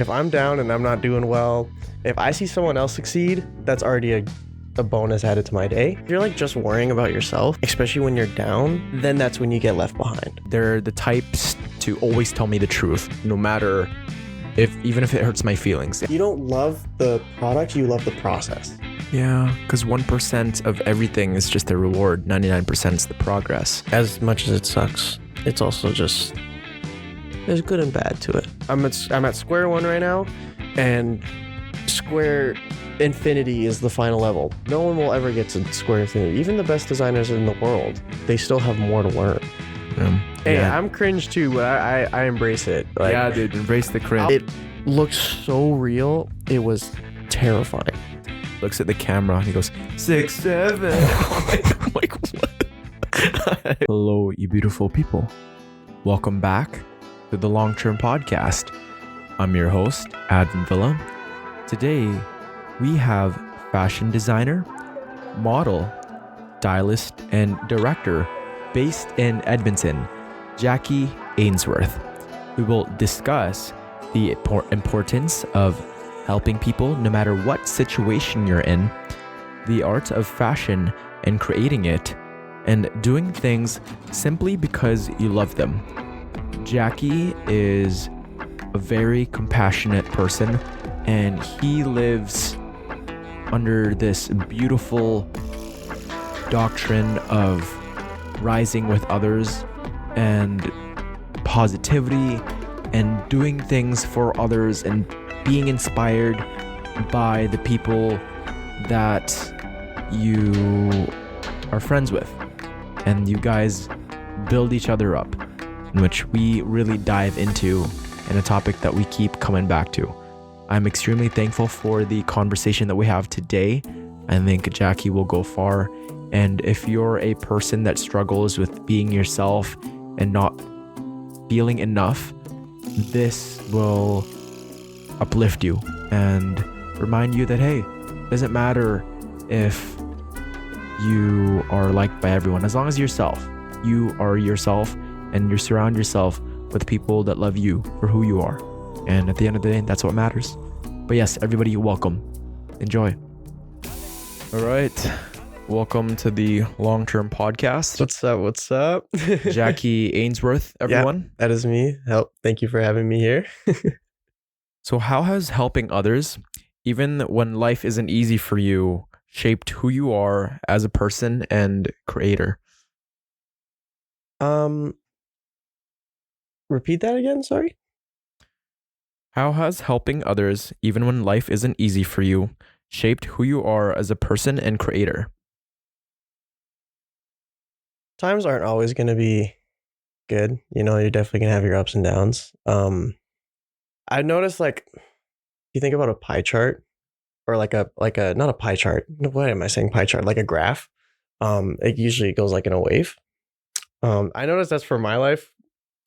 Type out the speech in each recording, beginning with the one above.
If I'm down and I'm not doing well, if I see someone else succeed, that's already a bonus added to my day. If you're like just worrying about yourself, especially when you're down, then that's when you get left behind. They're the types to always tell me the truth, no matter even if it hurts my feelings. You don't love the product, you love the process. Yeah, because 1% of everything is just the reward, 99% is the progress. As much as it sucks, it's also just, there's good and bad to it. I'm at square one right now, and square infinity is the final level. No one will ever get to square infinity. Even the best designers in the world, they still have more to learn. Hey, yeah. I'm cringe too, but I embrace it. Like, yeah, dude, embrace the cringe. It looks so real. It was terrifying. Looks at the camera and he goes, 6, 7. like what? Hello, you beautiful people. Welcome back to the Long-Term Podcast. I'm your host, Advin Villa. Today, we have fashion designer, model, stylist, and director based in Edmonton, Jackie Ainsworth. We will discuss the importance of helping people no matter what situation you're in, the art of fashion and creating it, and doing things simply because you love them. Jackie is a very compassionate person, and he lives under this beautiful doctrine of rising with others and positivity and doing things for others and being inspired by the people that you are friends with, and you guys build each other up, in which we really dive into, and a topic that we keep coming back to. I'm extremely thankful for the conversation that we have today. I think Jackie will go far. And if you're a person that struggles with being yourself and not feeling enough, this will uplift you and remind you that, hey, it doesn't matter if you are liked by everyone. As long as you are yourself, and you surround yourself with people that love you for who you are. And at the end of the day, that's what matters. But yes, everybody, welcome. Enjoy. All right. Welcome to the Long-Term Podcast. What's up? Jackie Ainsworth, everyone. Yeah, that is me. Thank you for having me here. So how has helping others, even when life isn't easy for you, shaped who you are as a person and creator? Repeat that again, sorry? How has helping others, even when life isn't easy for you, shaped who you are as a person and creator? Times aren't always going to be good. You know, you're definitely going to have your ups and downs. I noticed, like, you think about a pie chart, or like a not a pie chart. What am I saying? Pie chart, like a graph. It usually goes like in a wave. I noticed that's for my life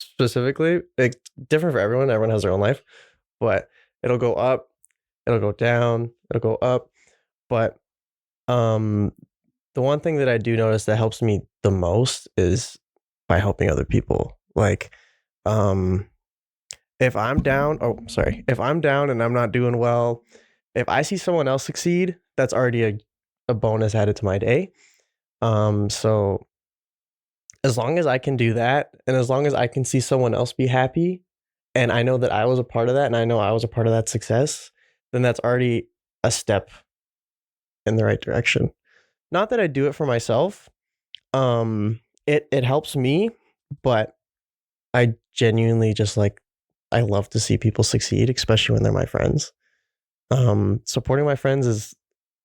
specifically. It's different for everyone. Everyone has their own life, but it'll go up, it'll go down, it'll go up. But the one thing that I do notice that helps me the most is by helping other people. Like, if I'm down and I'm not doing well, if I see someone else succeed, that's already a bonus added to my day. So as long as I can do that, and as long as I can see someone else be happy, and I know that I was a part of that, and I know I was a part of that success, then that's already a step in the right direction. Not that I do it for myself. It helps me, but I genuinely just I love to see people succeed, especially when they're my friends. Supporting my friends is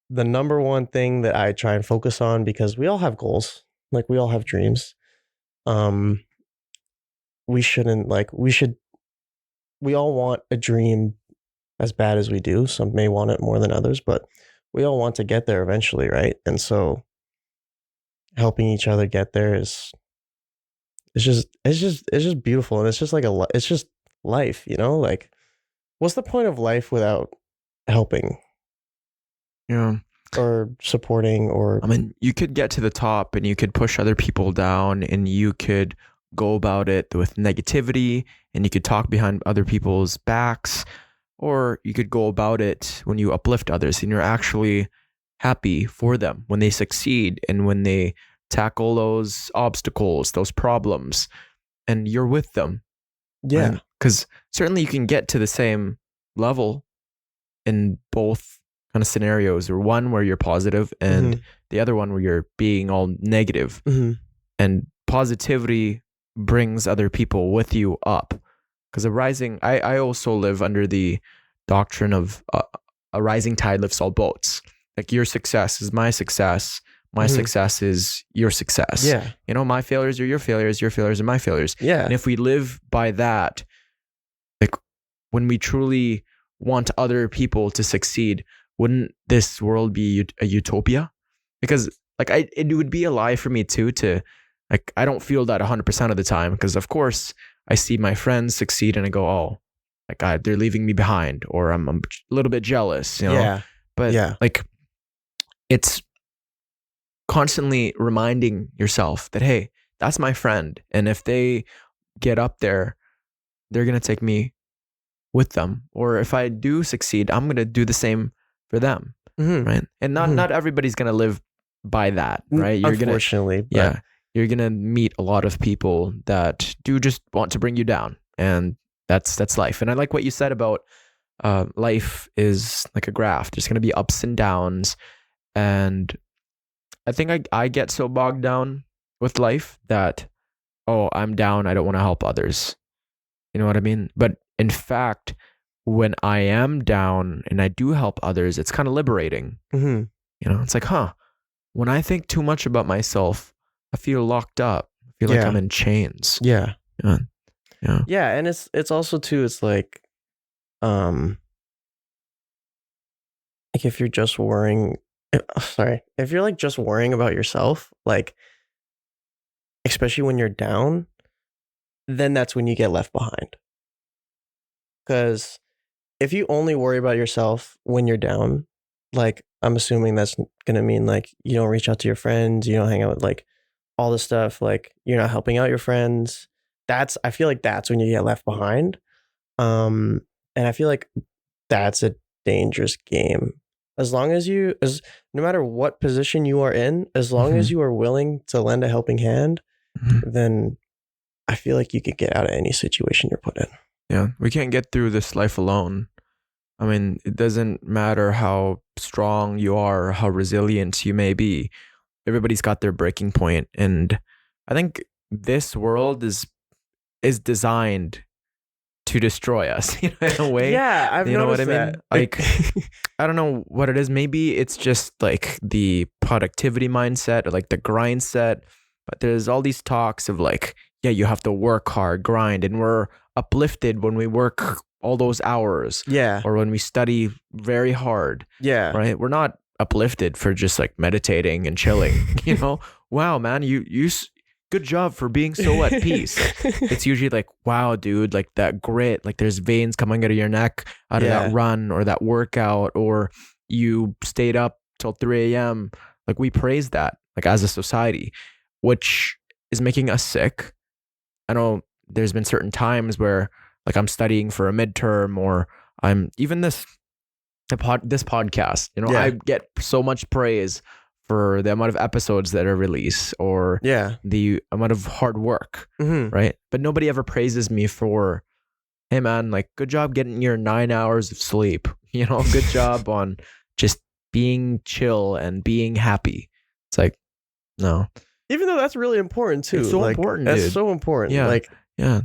the number one thing that I try and focus on, because we all have goals. Like, we all have dreams. We all want a dream as bad as we do. Some may want it more than others, but we all want to get there eventually, right? And so helping each other get there it's just beautiful. And it's just it's just life, you know? Like, what's the point of life without helping? Yeah. Or supporting, or... I mean, you could get to the top and you could push other people down, and you could go about it with negativity, and you could talk behind other people's backs, Or you could go about it when you uplift others and you're actually happy for them when they succeed and when they tackle those obstacles, those problems, and you're with them. Yeah. Because certainly you can get to the same level in both kind of scenarios, or one where you're positive and the other one where you're being all negative. And positivity brings other people with you up. Because I also live under the doctrine of a rising tide lifts all boats. Like your success is my success. My success is your success. Yeah. You know, my failures are your failures are my failures. Yeah. And if we live by that, like when we truly want other people to succeed, wouldn't this world be a utopia? Because like it would be a lie for me too to, like, I don't feel that 100% of the time, because of course I see my friends succeed and I go, oh, like they're leaving me behind, or I'm a little bit jealous, you know? Yeah. But Yeah. like it's constantly reminding yourself that, hey, that's my friend. And if they get up there, they're going to take me with them. Or if I do succeed, I'm going to do the same for them. Right. And not everybody's going to live by that. Right. Unfortunately. You're going to meet a lot of people that do just want to bring you down. And that's life. And I like what you said about life is like a graph. There's going to be ups and downs. And I think I get so bogged down with life that, oh, I'm down, I don't want to help others. You know what I mean? But in fact, when I am down and I do help others, it's kind of liberating. You know, it's like, when I think too much about myself, I feel locked up. I feel like I'm in chains. Yeah. Yeah. Yeah. And it's also too, it's like if you're just worrying, if you're like just worrying about yourself, like, especially when you're down, then that's when you get left behind. Because if you only worry about yourself when you're down, like, I'm assuming that's going to mean like you don't reach out to your friends, you don't hang out with like all this stuff, like you're not helping out your friends. I feel like that's when you get left behind. And I feel like that's a dangerous game. As long as no matter what position you are in, as long as you are willing to lend a helping hand, then I feel like you could get out of any situation you're put in. Yeah. We can't get through this life alone. I mean, it doesn't matter how strong you are or how resilient you may be. Everybody's got their breaking point. And I think this world is designed to destroy us, you know, in a way. Yeah, I've noticed what I mean? that. Like, I don't know what it is. Maybe it's just like the productivity mindset or like the grind set. But there's all these talks of like, yeah, you have to work hard, grind, and we're uplifted when we work all those hours. Yeah. Or when we study very hard. Yeah. Right? We're not uplifted for just like meditating and chilling, you know? Wow, man, you good job for being so at peace. It's usually like, wow, dude, like that grit, like there's veins coming out of your neck out of that run or that workout, or you stayed up till 3 a.m. Like we praise that, like as a society, which is making us sick. I know there's been certain times where like I'm studying for a midterm, or I'm even this podcast, you know, I get so much praise for the amount of episodes that are released, or the amount of hard work, right? But nobody ever praises me for, hey man, like good job getting your 9 hours of sleep, you know, good job on just being chill and being happy. It's like, no. Even though that's really important too. It's so like, important, That's dude. so important. Yeah. Like, yeah.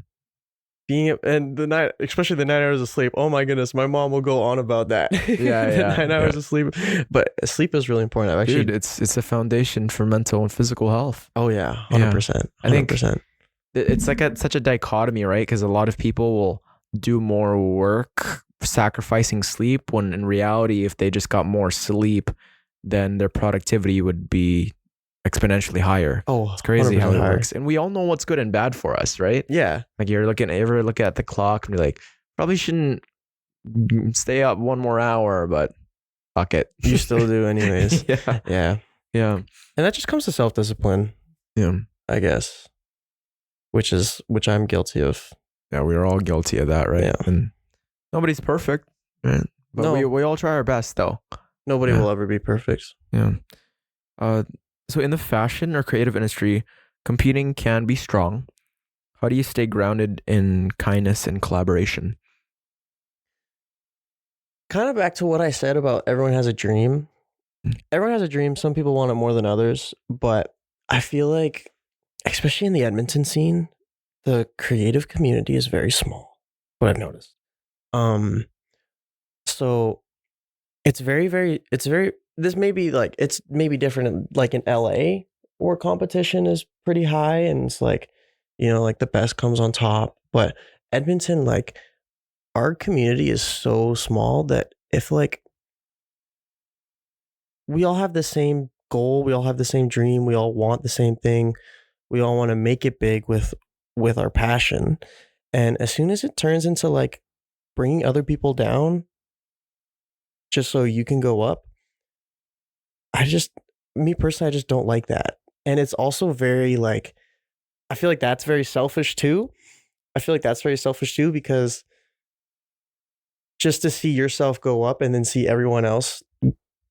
Being and the night, especially the 9 hours of sleep. Oh my goodness, my mom will go on about that. Yeah, 9 hours of sleep, but sleep is really important. I've actually, dude, it's a foundation for mental and physical health. Oh yeah, 100%. I think it's like such a dichotomy, right? Because a lot of people will do more work sacrificing sleep, when in reality, if they just got more sleep, then their productivity would be exponentially higher. Oh, it's crazy how it higher. works. And we all know what's good and bad for us, right? Yeah. Like you ever look at the clock and be like, probably shouldn't stay up one more hour, but fuck it. You still do anyways. Yeah. And that just comes to self-discipline. Yeah. I guess. Which I'm guilty of. Yeah, we're all guilty of that, right? Yeah. And nobody's perfect. Right. But No. we all try our best though. Nobody Yeah. will ever be perfect. Yeah. So in the fashion or creative industry, competing can be strong. How do you stay grounded in kindness and collaboration? Kind of back to what I said about everyone has a dream. Everyone has a dream. Some people want it more than others, but I feel like, especially in the Edmonton scene, the creative community is very small. What I've noticed. So it's very. This may be like it's maybe different, like in LA, where competition is pretty high, and it's like, like the best comes on top. But Edmonton, like our community is so small that if like we all have the same goal, we all have the same dream, we all want the same thing, we all want to make it big with our passion. And as soon as it turns into like bringing other people down just so you can go up, me personally, I just don't like that. And it's also very like, I feel like that's very selfish too. I feel like that's very selfish too, because just to see yourself go up and then see everyone else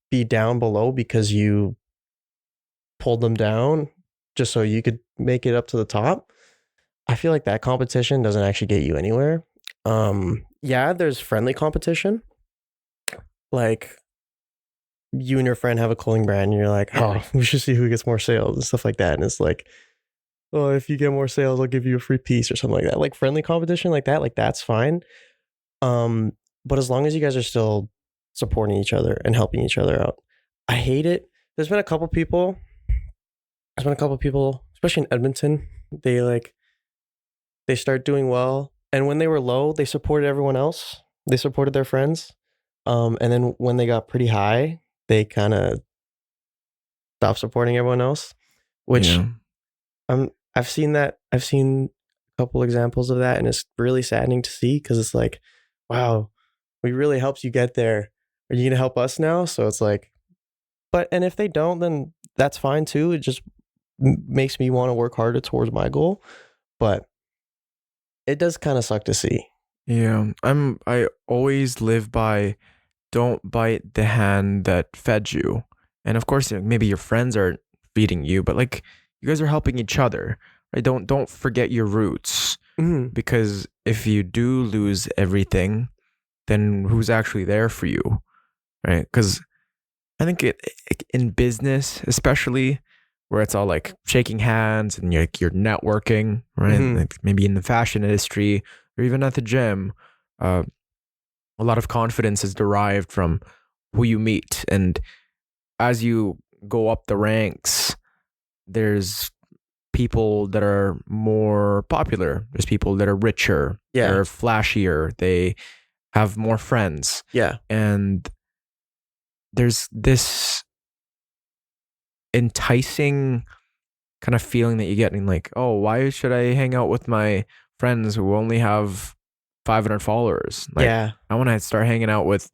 be down below because you pulled them down just so you could make it up to the top. I feel like that competition doesn't actually get you anywhere. Yeah, there's friendly competition. Like you and your friend have a clothing brand and you're like, oh, we should see who gets more sales and stuff like that. And it's like, oh, if you get more sales, I'll give you a free piece or something like that. Like friendly competition like that, like that's fine. But as long as you guys are still supporting each other and helping each other out. I hate it. There's been a couple people, especially in Edmonton, they start doing well. And when they were low, they supported everyone else. They supported their friends. And then when they got pretty high, they kind of stopped supporting everyone else, which I've seen that. I've seen a couple examples of that, and it's really saddening to see because it's like, wow, we really helped you get there. Are you gonna help us now? So it's like, and if they don't, then that's fine too. It just makes me want to work harder towards my goal. But it does kind of suck to see. Yeah, I always live by don't bite the hand that fed you. And of course, maybe your friends aren't feeding you, but like you guys are helping each other. Right? Don't forget your roots. Mm-hmm. Because if you do lose everything, then who's actually there for you? Right? Because I think in business, especially where it's all like shaking hands and you're networking, right? Mm-hmm. Like maybe in the fashion industry or even at the gym, a lot of confidence is derived from who you meet. And as you go up the ranks, there's people that are more popular. There's people that are richer, they're flashier, they have more friends. Yeah. And there's this enticing kind of feeling that you get in like, oh, why should I hang out with my friends who only have 500 followers? Like, I want to start hanging out with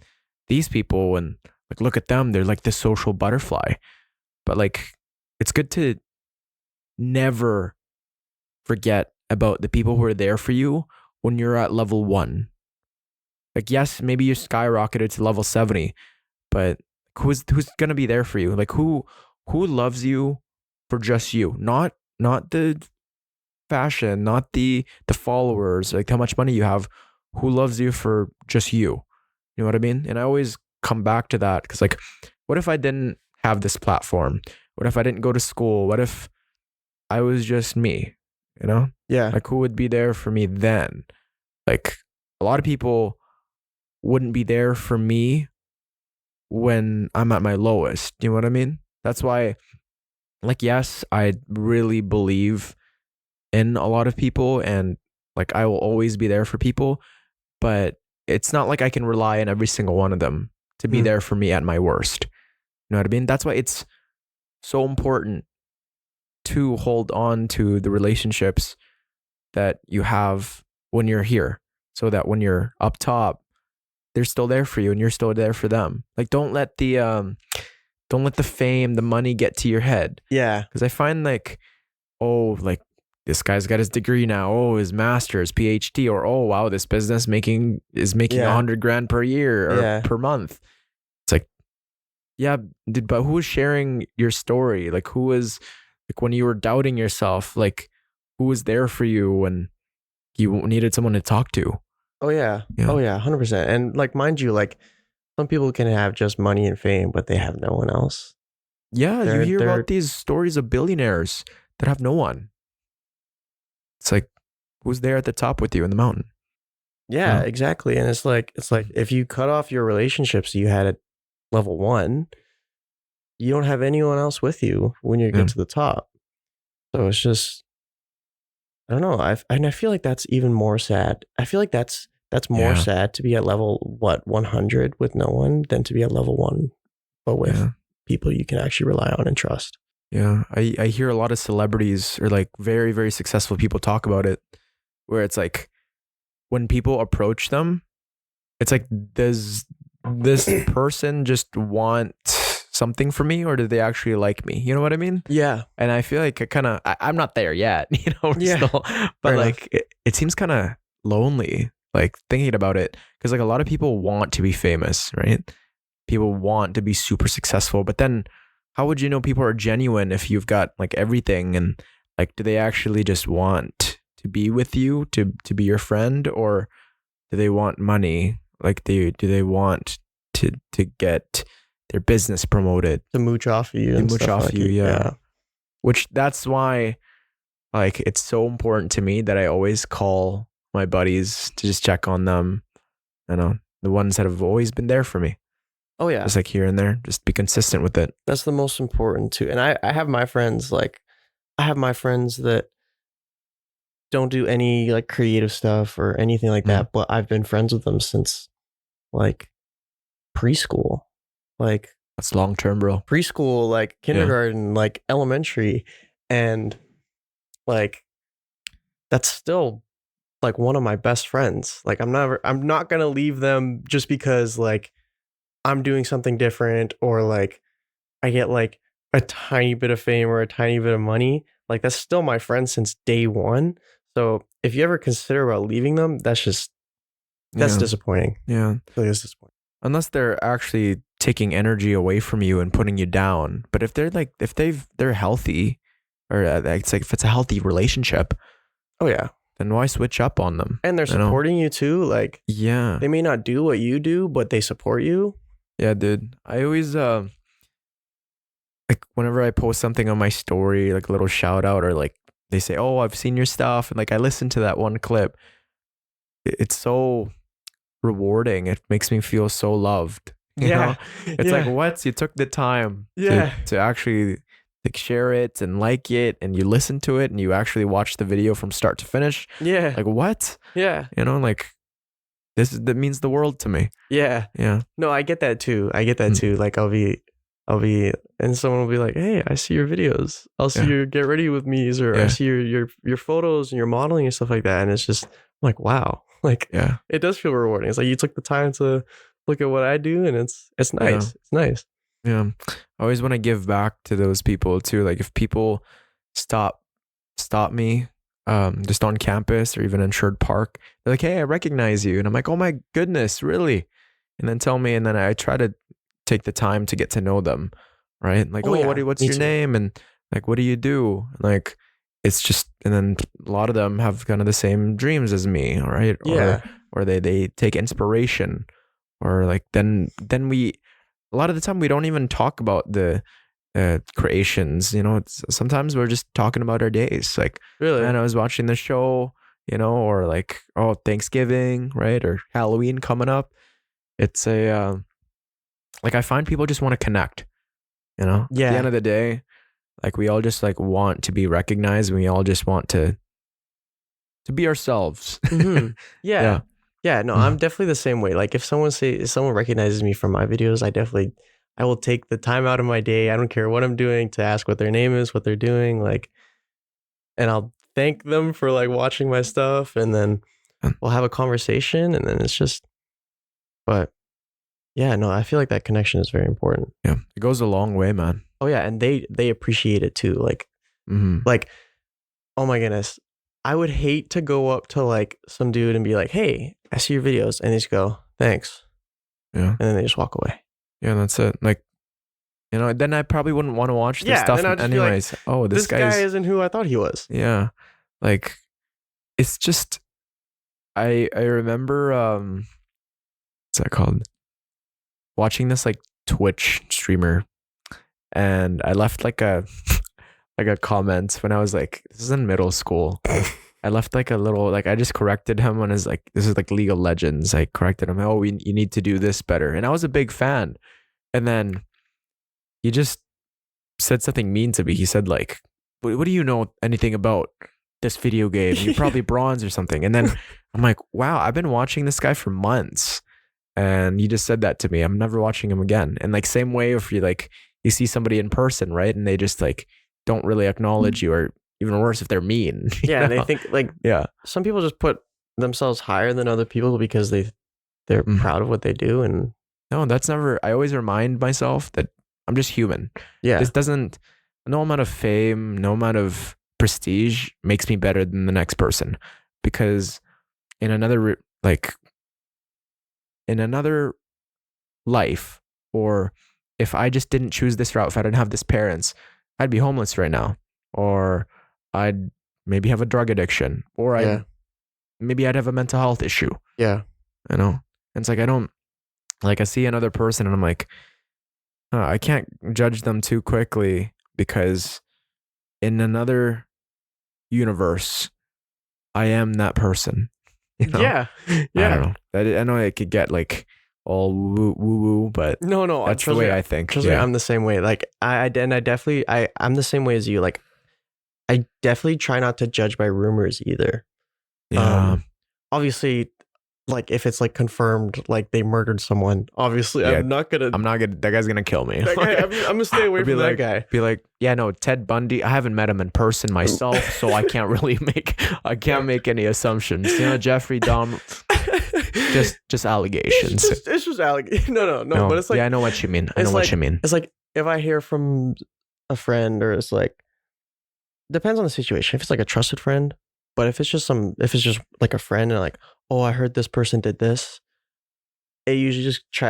these people and like, look at them. They're like this social butterfly. But like, it's good to never forget about the people who are there for you when you're at level 1. Like, yes, maybe you skyrocketed to level 70, but who's gonna be there for you? Like who loves you for just you, not the fashion, not the followers, like how much money you have. Who loves you for just you? You know what I mean? And I always come back to that because like, what if I didn't have this platform? What if I didn't go to school? What if I was just me? You know? Yeah. Like who would be there for me then? Like a lot of people wouldn't be there for me when I'm at my lowest. You know what I mean? That's why, like, yes, I really believe in a lot of people and like I will always be there for people, but it's not like I can rely on every single one of them to be there for me at my worst. You know what I mean? That's why it's so important to hold on to the relationships that you have when you're here, so that when you're up top, they're still there for you and you're still there for them. Like don't let the fame, the money get to your head. Yeah. Because I find like, oh, like this guy's got his degree now. Oh, his master's, PhD, or oh wow, this business is making Yeah. $100,000 per year or Yeah. per month. It's like, yeah, dude, but who was sharing your story? Like, who was like when you were doubting yourself? Like, who was there for you when you needed someone to talk to? Oh yeah. Yeah. Oh yeah, 100%. And like, mind you, like some people can have just money and fame, but they have no one else. Yeah, you hear They're about these stories of billionaires that have no one. It's like, who's there at the top with you in the mountain? yeah, No. exactly. And it's like if you cut off your relationships you had at level 1, you don't have anyone else with you when you Yeah. get to the top. So it's just, I don't know. I feel like that's even more sad. I feel like that's more Yeah. sad to be at level 100 with no one than to be at level 1 but with Yeah. people you can actually rely on and trust. Yeah, I hear a lot of celebrities or like very, very successful people talk about it, where it's like when people approach them, it's like, does this person just want something from me or do they actually like me? You know what I mean? Yeah. And I feel like I'm not there yet, you know, we're Yeah. still, Fair but enough. like it seems kind of lonely, like thinking about it, because like a lot of people want to be famous, right? People want to be super successful, but then how would you know people are genuine if you've got like everything, and like do they actually just want to be with you, to be your friend, or do they want money? Like do they want to get their business promoted, To mooch off of you to and mooch stuff off like you? it. Yeah. Which that's why like it's so important to me that I always call my buddies to just check on them. I know the ones that have always been there for me. Oh yeah. Just like here and there, just be consistent with it. That's the most important too. And I have my friends, like I have my friends that don't do any like creative stuff or anything like that, but I've been friends with them since like preschool. Like That's long term, bro. preschool, like kindergarten, like elementary, and like that's still like one of my best friends. Like I'm not going to leave them just because like I'm doing something different or like I get like a tiny bit of fame or a tiny bit of money. Like that's still my friend since day 1. So if you ever consider about leaving them, that's disappointing. Yeah. It really is disappointing. Unless they're actually taking energy away from you and putting you down. But if they're like, they're healthy, or it's like if it's a healthy relationship, Oh yeah. then why switch up on them? And they're You know? supporting you too. Like Yeah. they may not do what you do, but they support you. Yeah, dude. I always like whenever I post something on my story, like a little shout out, or like they say, "Oh, I've seen your stuff," and like I listened to that one clip. It's so rewarding. It makes me feel so loved. You know? It's like, what? You took the time to actually like share it and like it, and you listen to it, and you actually watch the video from start to finish. Yeah. Like what? Yeah. You know, like that means the world to me. Yeah. Yeah. No, I get that too. Like I'll be, and someone will be like, "Hey, I see your videos. I'll see your get ready with me's, or I see your photos and your modeling and stuff like that." And it's just I'm like, wow, like it does feel rewarding. It's like you took the time to look at what I do, and it's nice. Yeah. It's nice. Yeah. I always want to give back to those people too. Like if people stop me, just on campus or even in Sherwood Park, they're like, "Hey, I recognize you," and I'm like, "Oh my goodness, really?" And then tell me, and then I try to take the time to get to know them, right? Like, what's your name, and like, what do you do? Like, it's just, and then a lot of them have kind of the same dreams as me, all right? Or they take inspiration, or like then we, a lot of the time we don't even talk about the creations, you know. It's sometimes we're just talking about our days, like, Really? and I was watching the show, you know, or like, oh, Thanksgiving, right, or Halloween coming up. It's a like I find people just want to connect, you know. At the end of the day, like we all just like want to be recognized, and we all just want to be ourselves. Mm-hmm. Yeah. No, Mhm. I'm definitely the same way. Like if someone recognizes me from my videos, I will take the time out of my day. I don't care what I'm doing to ask what their name is, what they're doing, like, and I'll thank them for like watching my stuff, and then we'll have a conversation, and then it's just, but yeah, no, I feel like that connection is very important. Yeah, it goes a long way, man. Oh yeah, and they appreciate it too. Like, Mm-hmm. like oh my goodness. I would hate to go up to like some dude and be like, hey, I see your videos. And they just go, thanks. Yeah. And then they just walk away. Yeah, that's it. Like, then I probably wouldn't want to watch this stuff then I'd just be like, anyways. Oh, this guy isn't who I thought he was. Yeah. Like, it's just, I remember, what's that called? Watching this like Twitch streamer, and I left like a like a comment when I was like, this is in middle school. I left like a little, like I just corrected him on his like, this is like League of Legends. I corrected him. Oh, you need to do this better. And I was a big fan. And then he just said something mean to me. He said like, what do you know anything about this video game? You're probably bronze or something. And then I'm like, wow, I've been watching this guy for months. And he just said that to me. I'm never watching him again. And like same way if you see somebody in person, right? And they just like don't really acknowledge you, or even worse if they're mean. Yeah, and they think like some people just put themselves higher than other people because they're proud of what they do. And no, that's never. I always remind myself that I'm just human. Yeah, this doesn't. No amount of fame, no amount of prestige makes me better than the next person, because in another life, or if I just didn't choose this route, if I didn't have this parents, I'd be homeless right now, or I'd maybe have a drug addiction, or maybe I'd have a mental health issue. Yeah. And it's like, I see another person and I'm like, I can't judge them too quickly, because in another universe, I am that person. Yeah. I don't know. I know it could get like all woo, but no, that's the way I think. Trust me, I'm the same way. Like I'm the same way as you. Like I definitely try not to judge by rumors either. Yeah. Obviously, like if it's like confirmed, like they murdered someone, obviously I'm not gonna. That guy's gonna kill me. I'm gonna stay away from that guy. Be like, yeah, no, Ted Bundy. I haven't met him in person myself, so I can't really make any assumptions. Jeffrey Dahmer. Just allegations. It's just allegations. No. But it's like, yeah, I know what you mean. What you mean. It's like if I hear from a friend, or it's like, depends on the situation. If it's like a trusted friend, but if it's just like a friend and like, oh, I heard this person did this, I usually just try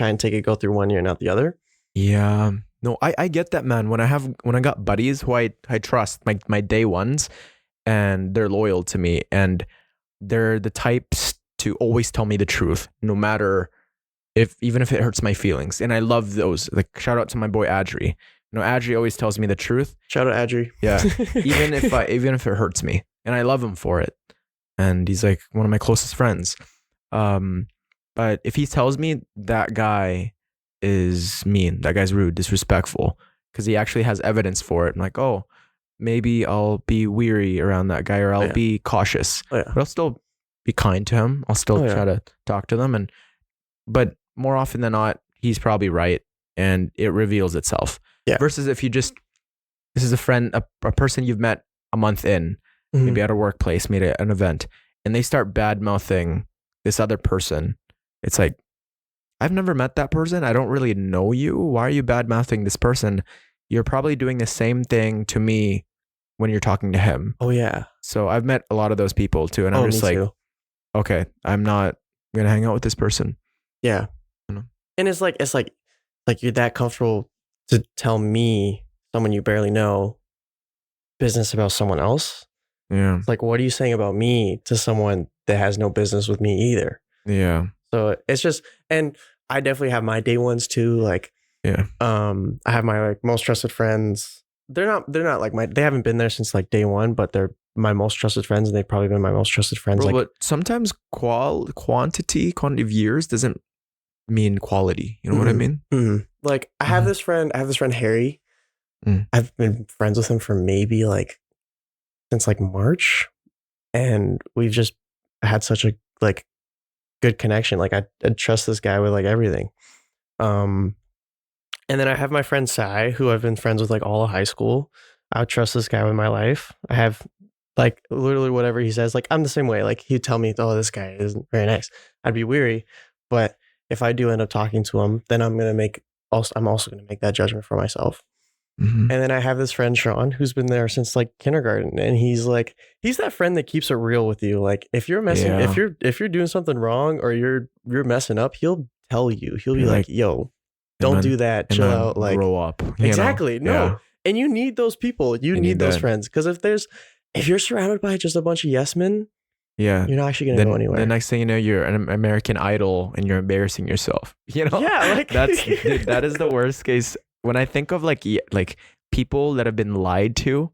and take it, go through one ear and out the other. Yeah. No, I get that, man. When I got buddies who I trust, my day ones, and they're loyal to me, and they're the types to always tell me the truth, no matter even if it hurts my feelings. And I love those. Like, shout out to my boy Adri. Adri always tells me the truth. Shout out Adri. Yeah. even if it hurts me, and I love him for it. And he's like one of my closest friends. But if he tells me that guy is mean, that guy's rude, disrespectful, because he actually has evidence for it, I'm like, oh, maybe I'll be weary around that guy, or I'll be cautious. But I'll still be kind to him. I'll still try to talk to them. But more often than not, he's probably right, and it reveals itself. Yeah. Versus if this is a friend, a person you've met a month in, maybe at a workplace, maybe at an event, and they start bad mouthing this other person. It's like, I've never met that person. I don't really know you. Why are you bad mouthing this person? You're probably doing the same thing to me when you're talking to him. Oh yeah. So I've met a lot of those people too, and I'm just like, okay, I'm not gonna hang out with this person. Yeah. And it's like you're that comfortable to tell me, someone you barely know, business about someone else. Yeah. It's like, what are you saying about me to someone that has no business with me either? Yeah. So it's just, and I definitely have my day ones too. Like, yeah. I have my like most trusted friends. They're not like they haven't been there since like day one, but they're my most trusted friends, and they've probably been my most trusted friends. Bro, but sometimes quantity of years doesn't mean quality. You know what I mean? Mm-hmm. Like I have this friend Harry. I've been friends with him for maybe like since like March, and we've just had such a like good connection. Like I trust this guy with like everything. And then I have my friend Sai, who I've been friends with like all of high school. I would trust this guy with my life. I have like literally whatever he says. Like I'm the same way. Like he'd tell me, oh, this guy isn't very nice. I'd be weary, but if I do end up talking to him, then I'm also going to make that judgment for myself. And then I have this friend Sean who's been there since like kindergarten, and he's that friend that keeps it real with you. Like if you're messing, if you're doing something wrong or you're messing up, he'll tell you. He'll be like, "Yo, don't do that. Chill out. Like grow up." Exactly. No, Yeah. and you need those people. You need those that. friends, because if you're surrounded by just a bunch of yes men, Yeah. you're not actually gonna go anywhere. The next thing you know, you're an American Idol and you're embarrassing yourself. Yeah, like dude, that is the worst case. When I think of like people that have been lied to,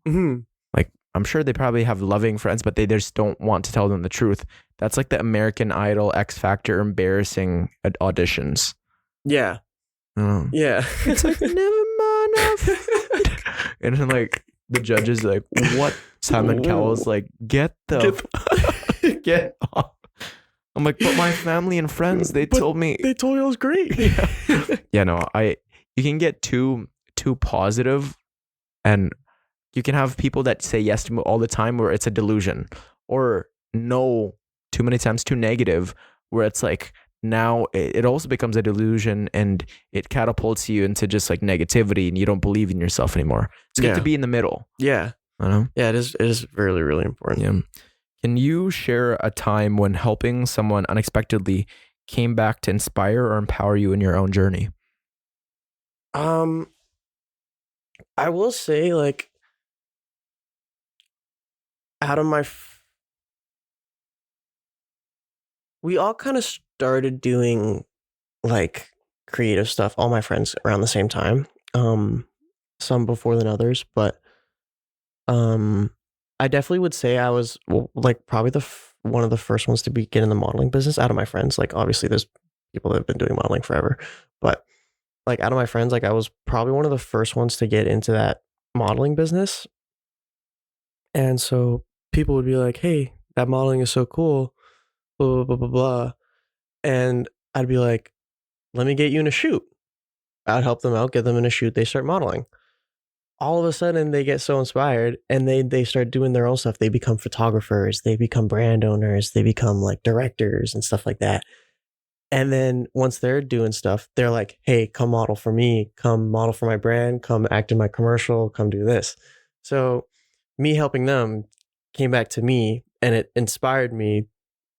like I'm sure they probably have loving friends, but they just don't want to tell them the truth. That's like the American Idol, X Factor, embarrassing auditions. Yeah. Yeah. It's like, never mind. And then like the judge is like, what? Simon Cowell's like, get off. I'm like, but my family and friends, they told me it was great. Yeah, no, you can get too positive, and you can have people that say yes to me all the time where it's a delusion, or no too many times too negative where it's like now it also becomes a delusion and it catapults you into just like negativity and you don't believe in yourself anymore. It's good to be in the middle. Yeah. I know. Yeah, it is really, really important. Yeah. Can you share a time when helping someone unexpectedly came back to inspire or empower you in your own journey? I will say, like, out of my we all kind of started doing like creative stuff, all my friends, around the same time. Some before than others, but I definitely would say I was like probably one of the first ones to get in the modeling business out of my friends. Like obviously there's people that have been doing modeling forever, but like out of my friends, like I was probably one of the first ones to get into that modeling business. And so people would be like, "Hey, that modeling is so cool, blah, blah, blah, blah, blah." And I'd be like, "Let me get you in a shoot." I'd help them out, get them in a shoot. They start modeling. All of a sudden they get so inspired and they start doing their own stuff. They become photographers, they become brand owners, they become like directors and stuff like that. And then once they're doing stuff, they're like, "Hey, come model for me, come model for my brand, come act in my commercial, come do this." So me helping them came back to me, and it inspired me.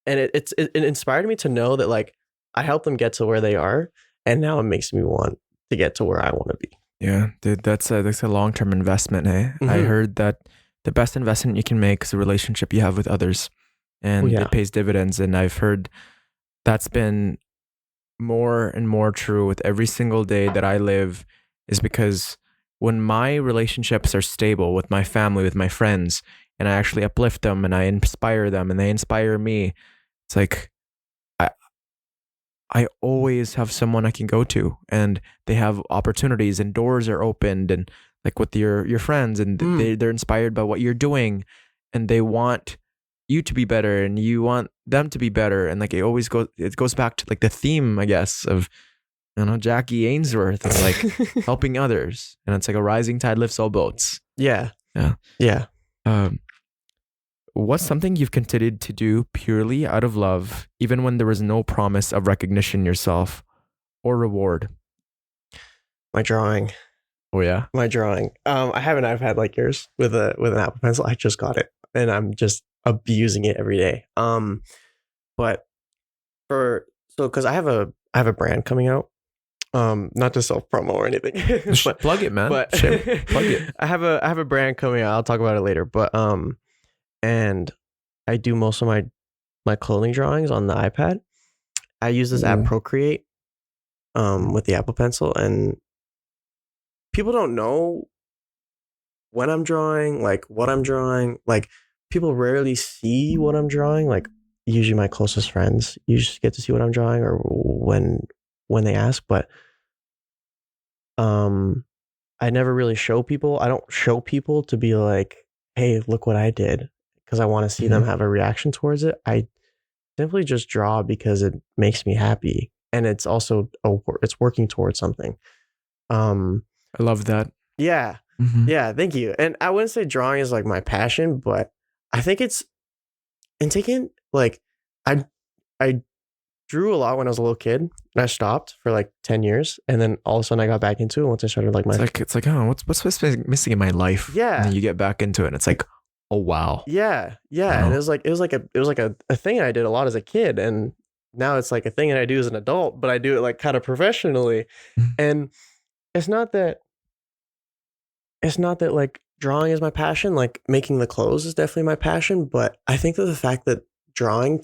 And it inspired me to know that like I helped them get to where they are, and now it makes me want to get to where I want to be. Yeah, dude, that's a long-term investment, hey? I heard that the best investment you can make is the relationship you have with others, and it pays dividends. And I've heard that's been more and more true with every single day that I live, is because when my relationships are stable with my family, with my friends, and I actually uplift them and I inspire them and they inspire me, it's like I always have someone I can go to, and they have opportunities and doors are opened, and like with your friends, and they're inspired by what you're doing, and they want you to be better and you want them to be better. And like it goes back to like the theme, I guess, of, you know, Jackie Ainsworth and like helping others. And it's like a rising tide lifts all boats. Yeah. What's something you've continued to do purely out of love, even when there was no promise of recognition yourself or reward? My drawing. Oh yeah? My drawing. I have an iPad like yours with an Apple Pencil. I just got it and I'm just abusing it every day. But because I have a brand coming out. Not to self promo or anything. But, plug it, man. But plug it. I have a brand coming out. I'll talk about it later. But and I do most of my clothing drawings on the iPad. I use this app Procreate with the Apple Pencil, and people don't know when I'm drawing, like what I'm drawing. Like people rarely see what I'm drawing. Like usually my closest friends usually get to see what I'm drawing, or when they ask. But I never really show people. I don't show people to be like, "Hey, look what I did," because I want to see them have a reaction towards it. I simply just draw because it makes me happy, and it's also it's working towards something. I love that. Yeah. Yeah, thank you. And I wouldn't say drawing is like my passion, but I think it's in taking like I drew a lot when I was a little kid, and I stopped for like 10 years, and then all of a sudden I got back into it once I started like my It's like, oh, what's missing in my life? Yeah. And then you get back into it, and it's like, oh wow. Yeah, You and know? it was like a thing I did a lot as a kid, and now it's like a thing that I do as an adult, but I do it like kind of professionally. Mhm. And it's not that like drawing is my passion, like making the clothes is definitely my passion, but I think that the fact that drawing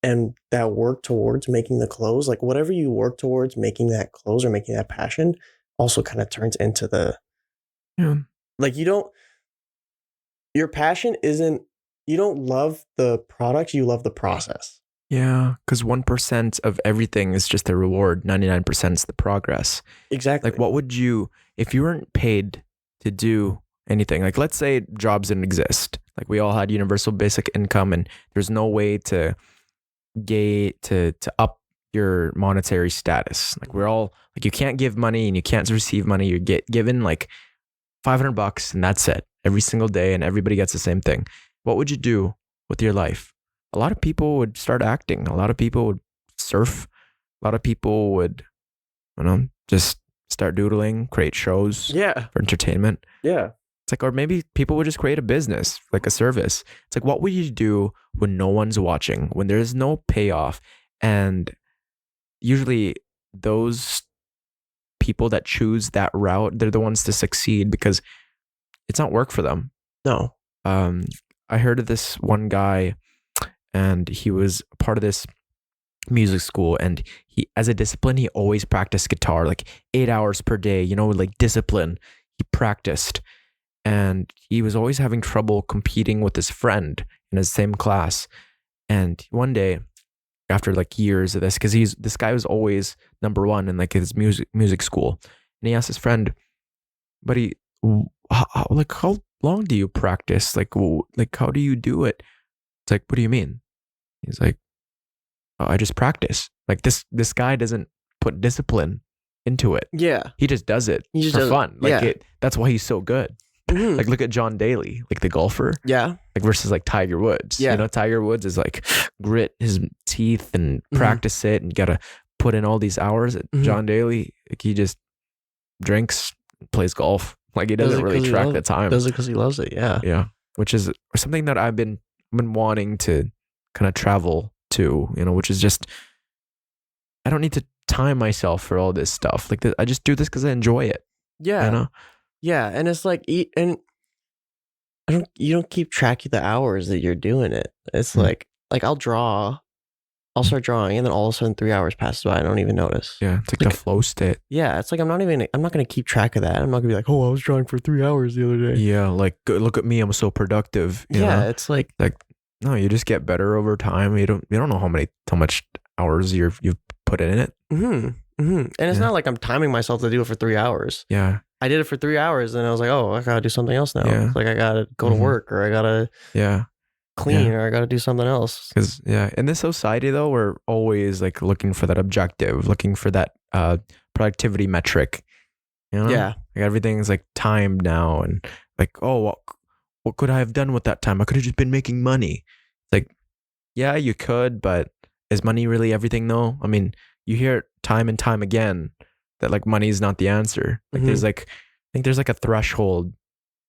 and that work towards making the clothes, like whatever you work towards making that clothes or making that passion, also kind of turns into the Yeah. like your passion isn't, you don't love the product, you love the process. Yeah, because 1% of everything is just the reward. 99% is the progress. Exactly. Like, what would you, if you weren't paid to do anything? Like, let's say jobs didn't exist. Like, we all had universal basic income, and there's no way to up your monetary status. Like, we're all like, you can't give money and you can't receive money. You get given like $500 and that's it every single day, and everybody gets the same thing. What would you do with your life? A lot of people would start acting. A lot of people would surf. A lot of people would, just start doodling, create shows Yeah. for entertainment. Yeah. It's like, or maybe people would just create a business, like a service. It's like, what would you do when no one's watching, when there's no payoff? And usually those people that choose that route, they're the ones to succeed because it's not work for them. No. I heard of this one guy, and he was part of this music school, and he, as a discipline, he always practiced guitar like 8 hours per day, like discipline. He practiced, and he was always having trouble competing with his friend in his same class. And one day, after like years of this, because this guy was always number one in like his music school, and he asked his friend, buddy, how long do you practice? Like how do you do it? It's like, what do you mean? He's like, oh, I just practice. Like this guy doesn't put discipline into it. Yeah. He just does it for fun. Like that's why he's so good. Mhm. Like look at John Daly, like the golfer. Yeah. Like versus like Tiger Woods. Yeah. Tiger Woods is like grit his teeth and practice it, and gotta put in all these hours. John Daly, like he just drinks, plays golf. Like he doesn't really track the time. Does it because he loves it. Yeah. Yeah. Which is something that I've been wanting to kind of travel to, which is just, I don't need to time myself for all this stuff. Like I just do this because I enjoy it. Yeah. Yeah. And it's like, you don't keep track of the hours that you're doing it. It's like I'll start drawing, and then all of a sudden 3 hours passes by. I don't even notice. Yeah. It's like the flow state. Yeah. It's like, I'm not going to keep track of that. I'm not going to be like, oh, I was drawing for 3 hours the other day. Yeah. Like, look at me. I'm so productive. You know? It's like, no, you just get better over time. You don't know how much hours you've put in it. And it's not like I'm timing myself to do it for 3 hours. Yeah. I did it for 3 hours, and I was like, oh, I gotta do something else now. Yeah. It's like I gotta go to work, or I gotta clean, or I gotta do something else. Because in this society though, we're always like looking for that objective, looking for that productivity metric. Yeah. Like everything's like timed now, and like, oh, what could I have done with that time? I could have just been making money. It's like, yeah, you could, but is money really everything though? I mean, you hear it time and time again that like money is not the answer. Like there's like, I think there's like a threshold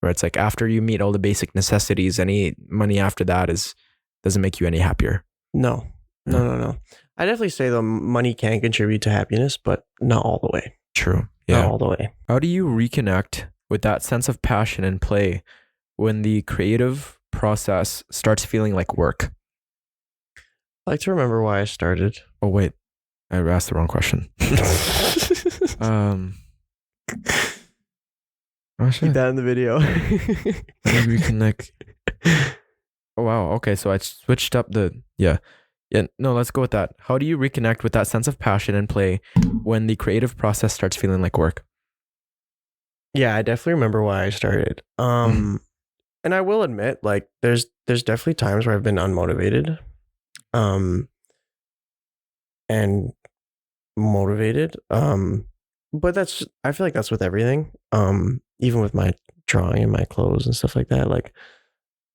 where it's like after you meet all the basic necessities, any money after that doesn't make you any happier. No. I definitely say though, money can contribute to happiness, but not all the way. True. Yeah. Not all the way. How do you reconnect with that sense of passion and play when the creative process starts feeling like work? I like to remember why I started. Oh wait, I asked the wrong question. Keep that in the video. Reconnect. Oh wow. Okay, so I switched up the no, let's go with that. How do you reconnect with that sense of passion and play when the creative process starts feeling like work? Yeah, I definitely remember why I started. And I will admit, like, there's definitely times where I've been unmotivated. And motivated. But I feel like that's with everything. Even with my drawing and my clothes and stuff like that. Like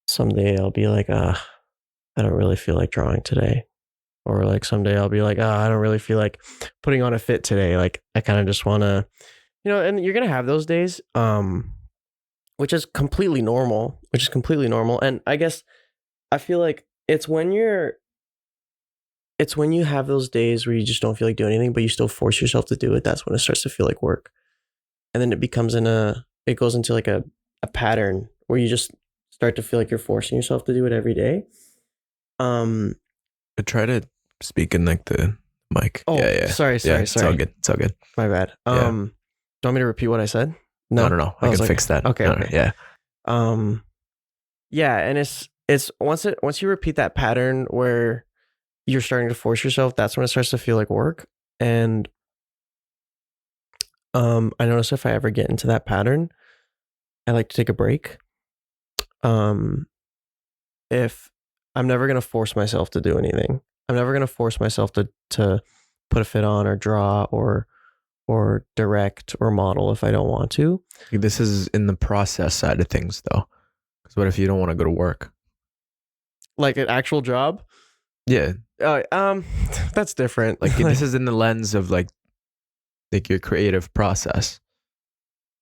someday I'll be like, I don't really feel like drawing today. Or like someday I'll be like, oh, I don't really feel like putting on a fit today. Like I kind of just want to, and you're going to have those days, which is completely normal, And I guess I feel like it's when you have those days where you just don't feel like doing anything, but you still force yourself to do it. That's when it starts to feel like work. And then it goes into like a pattern where you just start to feel like you're forcing yourself to do it every day. I try to speak in like the mic. Oh, yeah. Sorry. It's all good. My bad. Do you want me to repeat what I said? No. I can like, fix that. Okay. Yeah. Yeah, and it's once you repeat that pattern where you're starting to force yourself, that's when it starts to feel like work. And I notice if I ever get into that pattern, I like to take a break. If I'm never gonna force myself to do anything. I'm never gonna force myself to put a fit on or draw or direct or model if I don't want to. This is in the process side of things though. Because what if you don't want to go to work? Like an actual job? Yeah. That's different. Like this is in the lens of like your creative process.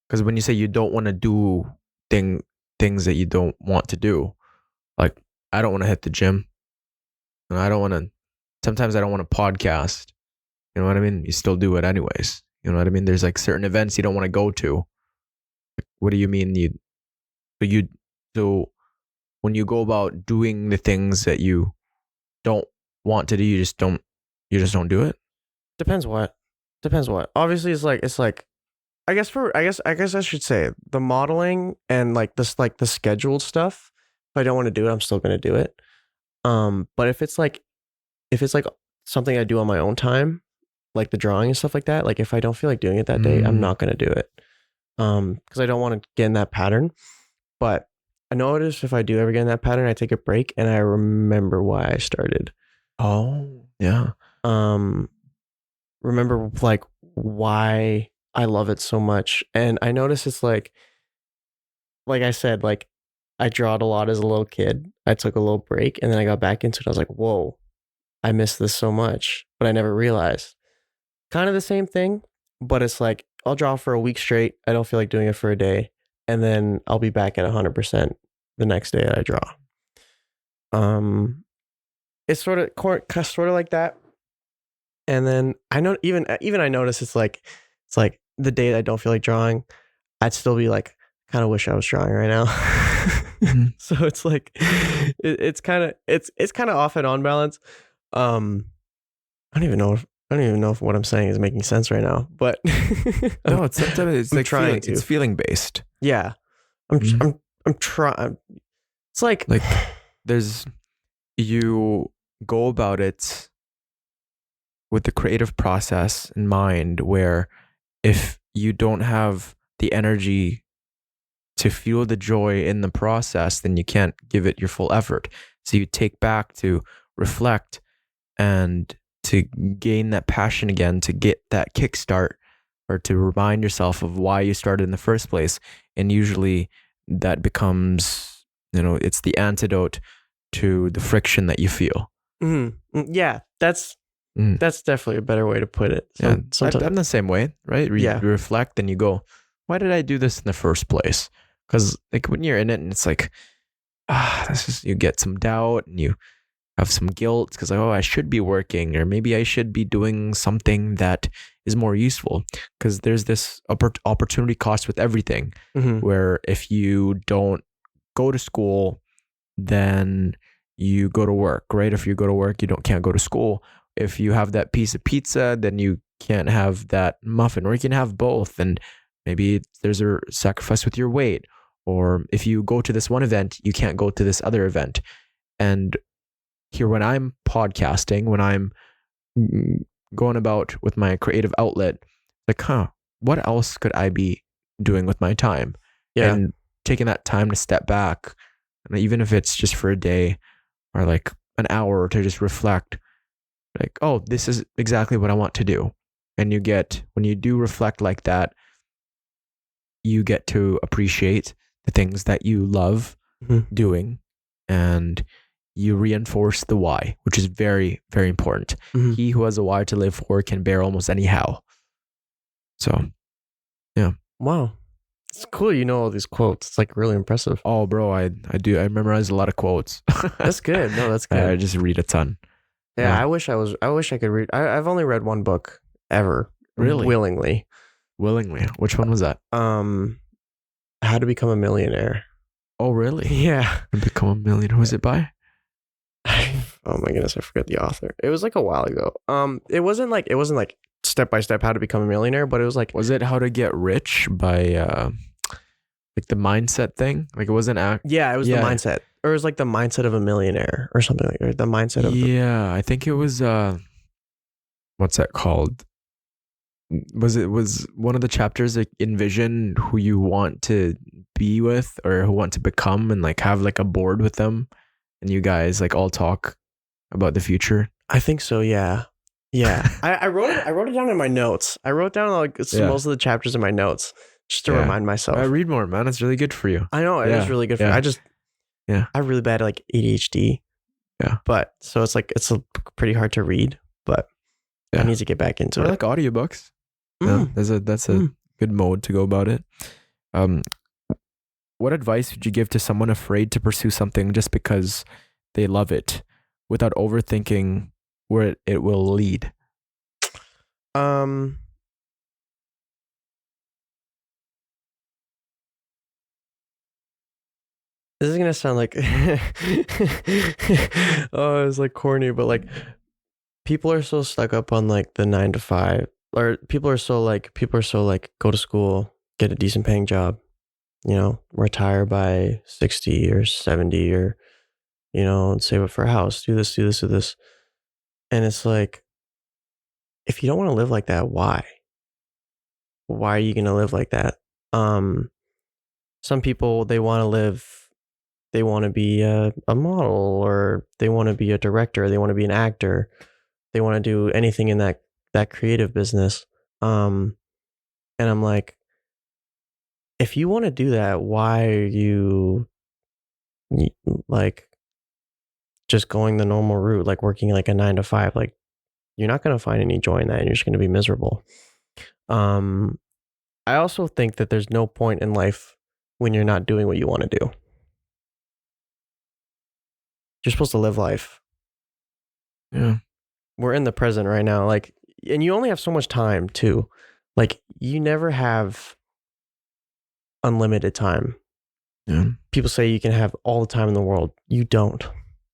Because when you say you don't want to do things that you don't want to do, like I don't want to hit the gym, and sometimes I don't want to podcast. You know what I mean? You still do it anyways. You know what I mean? There's like certain events you don't want to go to. Like, what do you mean so when you go about doing the things that you don't want to do, you just don't do it? Depends what. Obviously it's like I guess I should say the modeling and like this like the scheduled stuff, if I don't want to do it, I'm still going to do it. But if it's like something I do on my own time, like the drawing and stuff like that, like if I don't feel like doing it that day, I'm not going to do it. Because I don't want to get in that pattern. But I notice if I do ever get in that pattern, I take a break and I remember why I started. Oh, yeah. Remember like why I love it so much. And I notice it's like I said, like I drawed a lot as a little kid. I took a little break and then I got back into it. I was like, whoa, I miss this so much, but I never realized. Kind of the same thing, but it's like I'll draw for a week straight. I don't feel like doing it for a day, and then I'll be back at 100% the next day that I draw. It's sort of like that. And then I know even I notice it's like the day that I don't feel like drawing, I'd still be like, kind of wish I was drawing right now. So it's like it's kind of off and on balance. I don't even know if what I'm saying is making sense right now, but no, it's like trying it's feeling based. Yeah, I'm trying. It's like there's you go about it with the creative process in mind, where if you don't have the energy to feel the joy in the process, then you can't give it your full effort. So you take back to reflect and to gain that passion again, to get that kickstart, or to remind yourself of why you started in the first place. And usually that becomes, it's the antidote to the friction that you feel. Mm-hmm. Yeah, that's definitely a better way to put it. I'm the same way, right? You reflect and you go, why did I do this in the first place? Because like when you're in it and it's like, you get some doubt and you have some guilt because like, I should be working, or maybe I should be doing something that is more useful. Because there's this opportunity cost with everything, where if you don't go to school, then you go to work, right? If you go to work, you can't go to school. If you have that piece of pizza, then you can't have that muffin, or you can have both. And maybe there's a sacrifice with your weight. Or if you go to this one event, you can't go to this other event. And here, when I'm podcasting, when I'm going about with my creative outlet, like, what else could I be doing with my time? Yeah. And taking that time to step back, and even if it's just for a day or like an hour, to just reflect, like, oh, this is exactly what I want to do. And when you do reflect like that, you get to appreciate the things that you love doing, and you reinforce the why, which is very, very important. Mhm. He who has a why to live for can bear almost any how. So, Wow. It's cool you know all these quotes. It's like really impressive. oh, bro, I memorize a lot of quotes. That's good. No, that's I good. just read a ton. Yeah, Yeah. I wish I could read. I've only read one book ever. Really? Willingly. Willingly. Which one was that? How to Become a Millionaire. Oh, really? Yeah. Become a Millionaire. Who's it by? Oh my goodness, I forget the author. It was like a while ago. It wasn't like step by step how to become a millionaire, but it was like Was it How to Get Rich by like the mindset thing? Like it wasn't yeah, it was yeah. the mindset, or it was like the mindset of a millionaire or something like that. The mindset of yeah, I think it was what's that called? Was one of the chapters like envision who you want to be with or who want to become and like have like a board with them and you guys like all talk about the future? I think so. Yeah, yeah. I wrote it down in my notes. I wrote down like Yeah. most of the chapters in my notes just to Yeah. remind myself. I read more, man. It's really good for you. I know it is really good for me. I have really bad like ADHD. Yeah. But so it's pretty hard to read, but I Yeah. need to get back into Or it. like audiobooks. Mm. Yeah, that's a good mode to go about it. What advice would you give to someone afraid to pursue something just because they love it without overthinking where it will lead? This is gonna sound like oh, it's like corny, but like people are so stuck up on like the 9 to 5, or people are so like go to school, get a decent paying job, you know, retire by 60 or 70, or you know, save up for a house, do this, do this, do this. And it's like, if you don't want to live like that, why? Why are you gonna live like that? Some people they want to be a model, or they want to be a director, they want to be an actor, they want to do anything in that creative business. And I'm like, if you want to do that, why are you like just going the normal route, like working like a 9 to 5? Like, you're not going to find any joy in that, and you're just going to be miserable. I also think that there's no point in life when you're not doing what you want to do. You're supposed to live life. Yeah. We're in the present right now, like, and you only have so much time too. Like, you never have unlimited time. Yeah. People say you can have all the time in the world. You don't.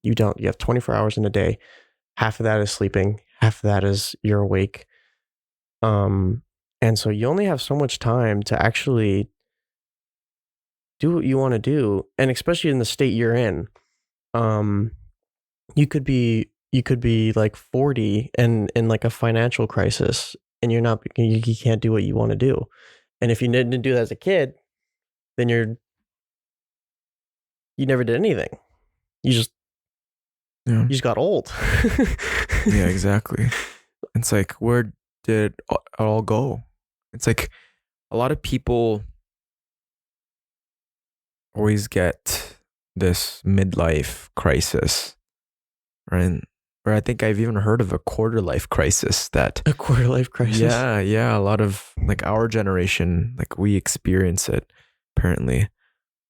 You have 24 hours in a day. Half of that is sleeping, half of that is you're awake. And so you only have so much time to actually do what you want to do, and especially in the state you're in. You could be like 40 and in like a financial crisis, and you can't do what you want to do. And if you didn't do that as a kid, then you never did anything. You just got old. Yeah, exactly. It's like, where did it all go? It's like a lot of people always get this midlife crisis, right? Or I think I've even heard of a quarter life crisis that A quarter life crisis. yeah, a lot of like our generation, like we experience it apparently,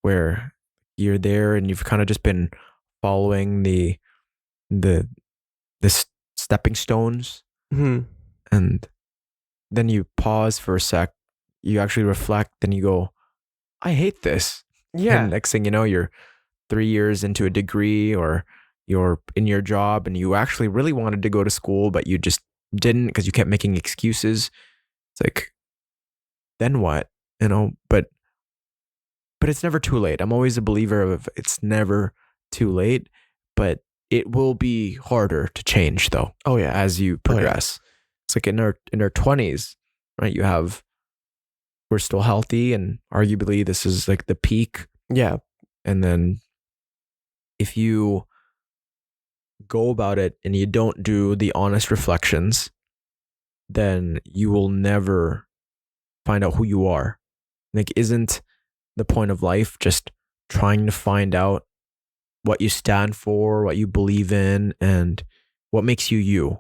where you're there and you've kind of just been following the stepping stones, Mhm. and then you pause for a sec, you actually reflect, then you go, I hate this. Yeah. And next thing you know, you're 3 years into a degree, or you're in your job and you actually really wanted to go to school, but you just didn't because you kept making excuses. It's like, then what? You know, but it's never too late. I'm always a believer of it's never too late, but it will be harder to change though. Oh yeah. As you progress. It's like in our 20s, right? We're still healthy, and arguably this is like the peak. Yeah. And then if you go about it and you don't do the honest reflections, then you will never find out who you are. Like, isn't the point of life just trying to find out what you stand for, what you believe in, and what makes you you.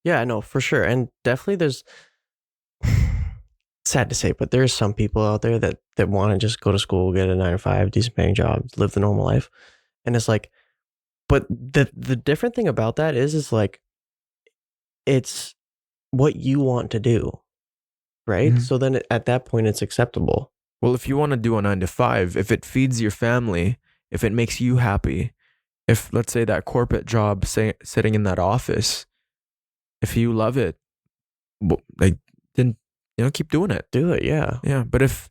Yeah, I know for sure. And definitely there's sad to say, but there's some people out there that want to just go to school, get a 9 to 5, decent paying job, live the normal life. And it's like, but the different thing about that is like it's what you want to do, right? Mhm. So then at that point it's acceptable. Well, if you want to do a 9 to 5, if it feeds your family, if it makes you happy, if let's say that corporate job, sitting in that office, if you love it, like then keep doing it. Do it, yeah. Yeah, but if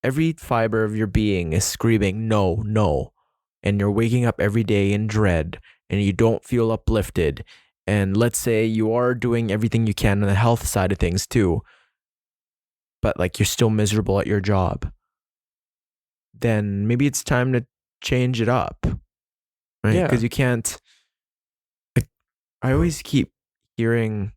every fiber of your being is screaming no, no, and you're waking up every day in dread and you don't feel uplifted, and let's say you are doing everything you can on the health side of things too, but like you're still miserable at your job, then maybe it's time to change it up, right? Yeah. Because you can't. Like, I always keep hearing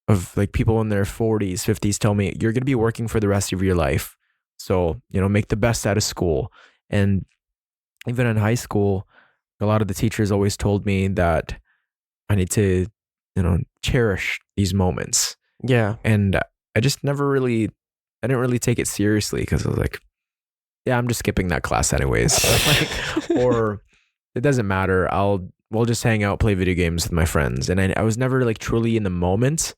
of like people in their 40s, 50s tell me you're going to be working for the rest of your life. So, make the best out of school. And even in high school, a lot of the teachers always told me that I need to, cherish these moments. Yeah. And I just I didn't really take it seriously because I was like, yeah, I'm just skipping that class anyways. Or it doesn't matter. We'll just hang out, play video games with my friends. And I was never like truly in the moment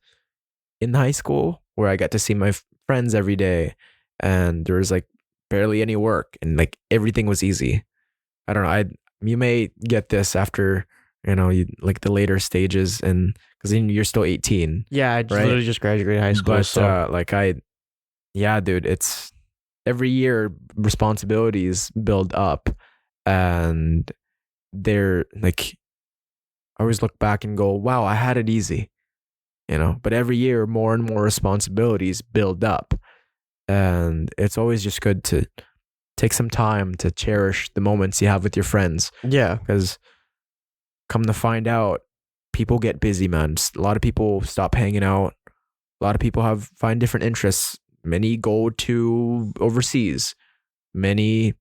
in high school where I got to see my friends every day and there was like barely any work and like everything was easy. I don't know. You may get this after, like the later stages and because then you're still 18. Yeah, I right? literally just graduated high school. But so yeah, dude, it's every year responsibilities build up and they're like, I always look back and go, wow, I had it easy, but every year more and more responsibilities build up. And it's always just good to take some time to cherish the moments you have with your friends. yeah. Because come to find out, people get busy, man. A lot of people stop hanging out. A lot of people find different interests. Many go to overseas. Many,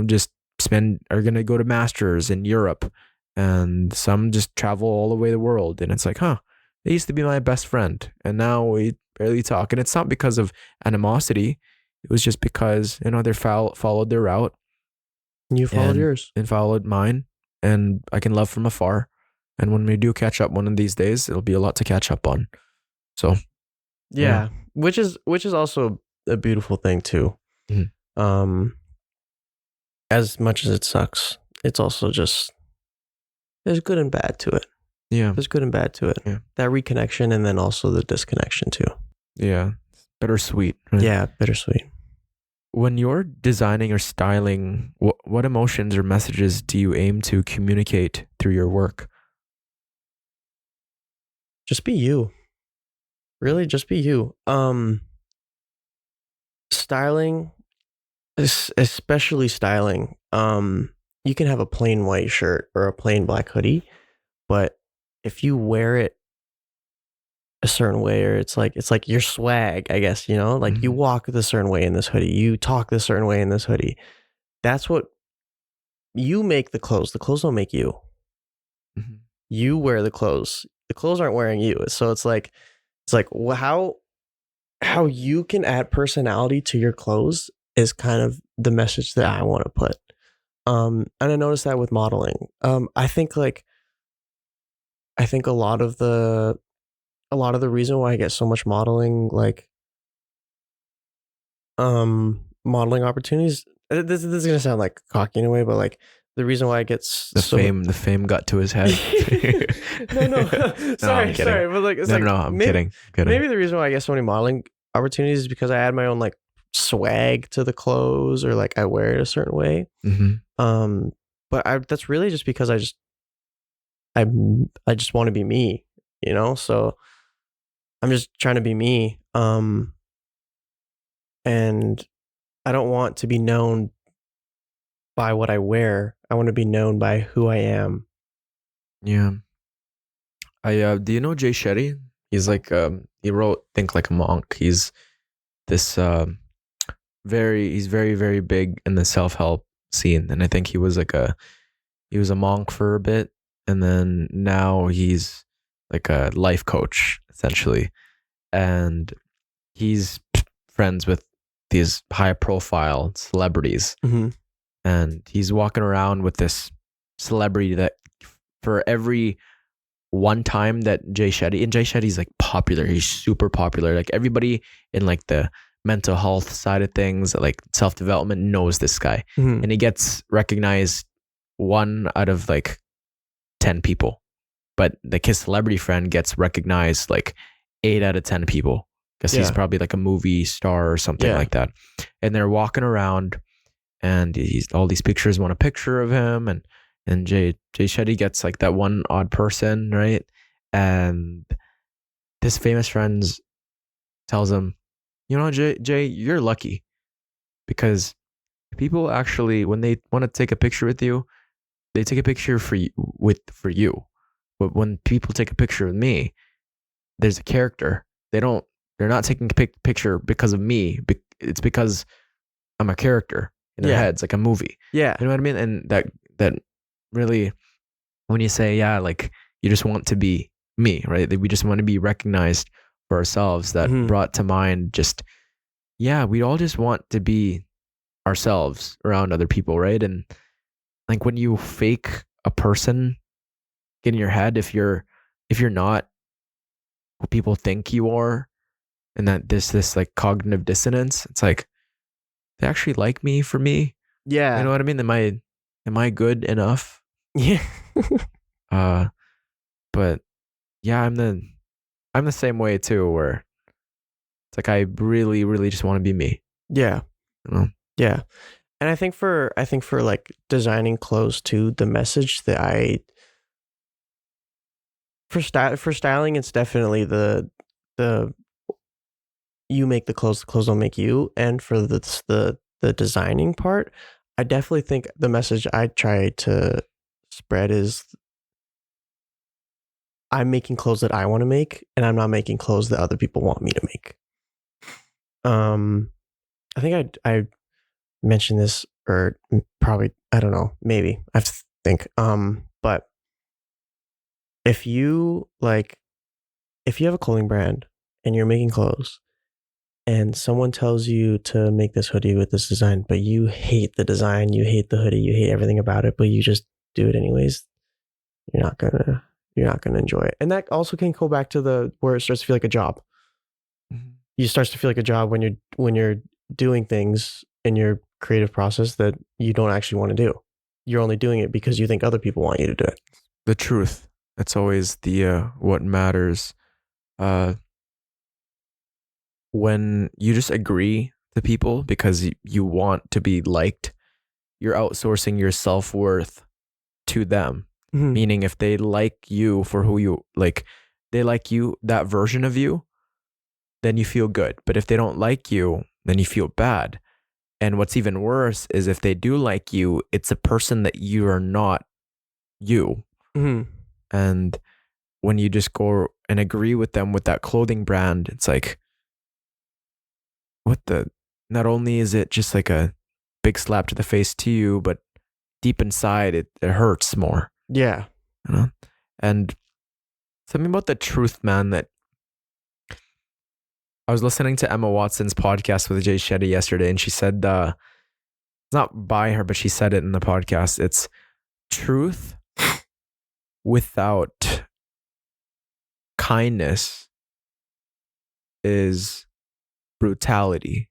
just are going to go to masters in Europe. And some just travel all the way the world. And it's like, they used to be my best friend. And now we barely talk. And it's not because of animosity. It was just because, they followed their route. You followed and, yours. And followed mine. And I can love from afar. And when we do catch up one of these days, it'll be a lot to catch up on. So, Yeah. Which is also a beautiful thing too. Mhm. As much as it sucks, it's also just there's good and bad to it. Yeah. There's good and bad to it. Yeah. That reconnection and then also the disconnection too. Yeah. Bittersweet. Right? Yeah, bittersweet. When you're designing or styling, what emotions or messages do you aim to communicate through your work? Just be you. Really, just be you. Styling, especially styling. You can have a plain white shirt or a plain black hoodie, but if you wear it a certain way, or it's like your swag, I guess, like you walk the certain way in this hoodie, you talk the certain way in this hoodie. That's what you make the clothes. The clothes don't make you. Mm-hmm. You wear the clothes. The clothes aren't wearing you. So it's like how you can add personality to your clothes is kind of the message that I want to put. And I noticed that with modeling. I think a lot of the reason why I get so much modeling modeling opportunities. This is gonna sound like cocky in a way, but like the reason why I get the fame got to his head. no, sorry, but like it's no, I'm kidding. Maybe the reason why I get so many modeling opportunities is because I add my own like swag to the clothes, or like I wear it a certain way. Mm-hmm. But that's really just because I just want to be me, so I'm just trying to be me. And I don't want to be known by what I wear. I want to be known by who I am. Yeah. Do you know Jay Shetty? He's like, he wrote Think Like a Monk. He's this, he's very, very big in the self-help scene, and I think he was a monk for a bit, and then now he's like a life coach essentially, and he's friends with these high profile celebrities, Mm-hmm. and he's walking around with this celebrity that for every one time that Jay Shetty's like popular, he's super popular. Like everybody in like the mental health side of things, like self development, knows this guy, Mm-hmm. and he gets recognized 1 out of like 10 people, but like his celebrity friend gets recognized like 8 out of 10 people because he's Yeah. probably like a movie star or something Yeah. like that. And they're walking around, and he's all these pictures want a picture of him, and Jay Shetty gets like that one odd person, right? And this famous friend tells him, you know, Jay, you're lucky because people actually, when they want to take a picture with you, they take a picture for you. But when people take a picture with me, there's a character. They're not taking a picture because of me. It's because I'm a character in their Yeah. heads, like a movie. Yeah. You know what I mean? And that really, when you say, yeah, like you just want to be me, right? That we just want to be recognized for ourselves. That Mhm. brought to mind just, yeah, we all just want to be ourselves around other people, right? And like when you fake a person in your head, if you're not who people think you are, and that this like cognitive dissonance, it's like they actually like me for me. Yeah. You know what I mean? Am I good enough? Yeah. But yeah, I'm the same way too, where it's like I really, really just want to be me. Yeah. You know? Yeah. And I think for like designing clothes too, the message that for styling, it's definitely the you make the clothes don't make you. And for the designing part, I definitely think the message I try to spread is I'm making clothes that I want to make, and I'm not making clothes that other people want me to make. I think I mentioned this, or probably, I don't know, maybe I have to think. But if you have a clothing brand and you're making clothes, and someone tells you to make this hoodie with this design, but you hate the design, you hate the hoodie, you hate everything about it, but you just do it anyways, you're not gonna enjoy it. And that also can go back to the where it starts to feel like a job. Mhm. You starts to feel like a job when you're doing things in your creative process that you don't actually want to do. You're only doing it because you think other people want you to do it. The truth. That's always the what matters. When you just agree to people because you want to be liked, you're outsourcing your self-worth to them. Mm-hmm. Meaning if they like you for who you like, they like you, that version of you, then you feel good. But if they don't like you, then you feel bad. And what's even worse is if they do like you, it's a person that you are not you. Mm-hmm. And when you just go and agree with them with that clothing brand, it's like, what the? Not only is it just like a big slap to the face to you, but deep inside it hurts more. Yeah. You know? And something about the truth, man, that I was listening to Emma Watson's podcast with Jay Shetty yesterday, and she said, it's not by her, but she said it in the podcast. It's truth without kindness is brutality.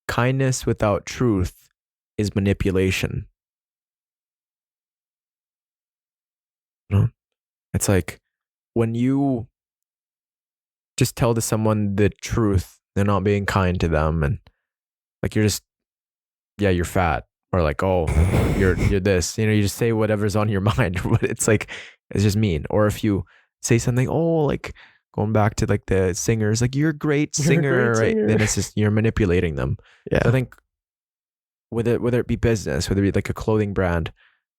Kindness without truth is manipulation. You know? It's like when you just tell to someone the truth, they're not being kind to them, and like you're just, yeah, you're fat, or like, oh, you're this, you know, you just say whatever's on your mind, but it's like it's just mean. Or if you say something, oh, like going back to like the singers, like you're a great singer, right? Then it's just you're manipulating them. Yeah. So I think whether it be business, whether it be like a clothing brand,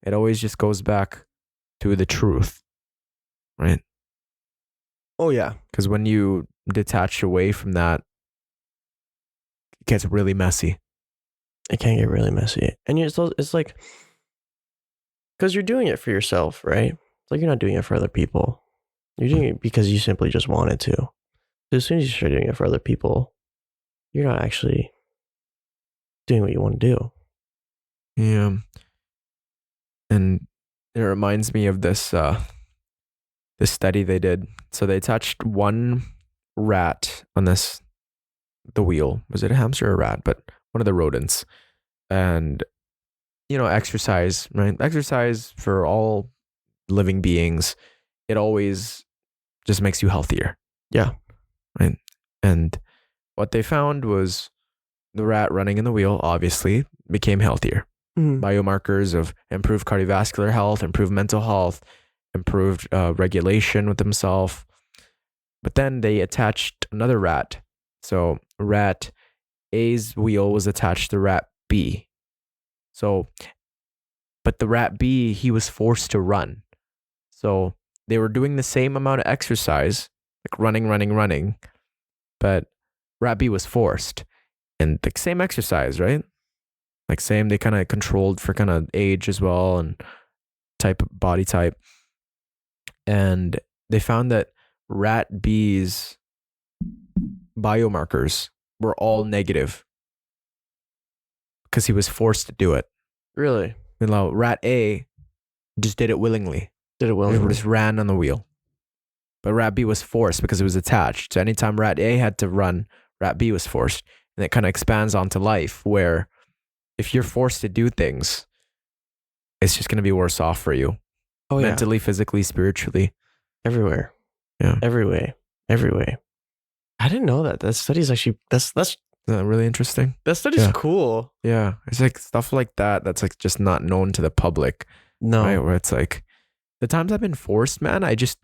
it always just goes back to the truth, right? Oh yeah. Because when you detach away from that, it gets really messy. It can get really messy. And it's like, because you're doing it for yourself, right? It's like you're not doing it for other people. You're doing it because you simply just wanted to. So as soon as you start doing it for other people, you're not actually doing what you want to do. Yeah. And it reminds me of this this study they did. So they touched one rat on the wheel. Was it a hamster or a rat? But one of the rodents. And exercise, right? Exercise for all living beings, it always just makes you healthier. Yeah. Right. And what they found was the rat running in the wheel obviously became healthier. Biomarkers of improved cardiovascular health, improved mental health, improved regulation with himself. But then they attached another rat. So rat A's wheel was attached to rat B. So, but the rat B, he was forced to run. So they were doing the same amount of exercise, like running, but rat B was forced. And the same exercise, right? Like same, they kind of controlled for kind of age as well and body type. And they found that rat B's biomarkers were all negative because he was forced to do it. Really? Now, rat A just did it willingly. He just ran on the wheel. But rat B was forced because it was attached. So anytime rat A had to run, rat B was forced. And it kind of expands onto life where if you're forced to do things, it's just going to be worse off for you. Oh, mentally, physically, spiritually. Everywhere. Yeah. Every way. I didn't know that. That study's actually, that's Isn't that really interesting? that study's cool. Yeah. It's like stuff like that that's like just not known to the public. No. Right? Where it's like the times I've been forced, man, I just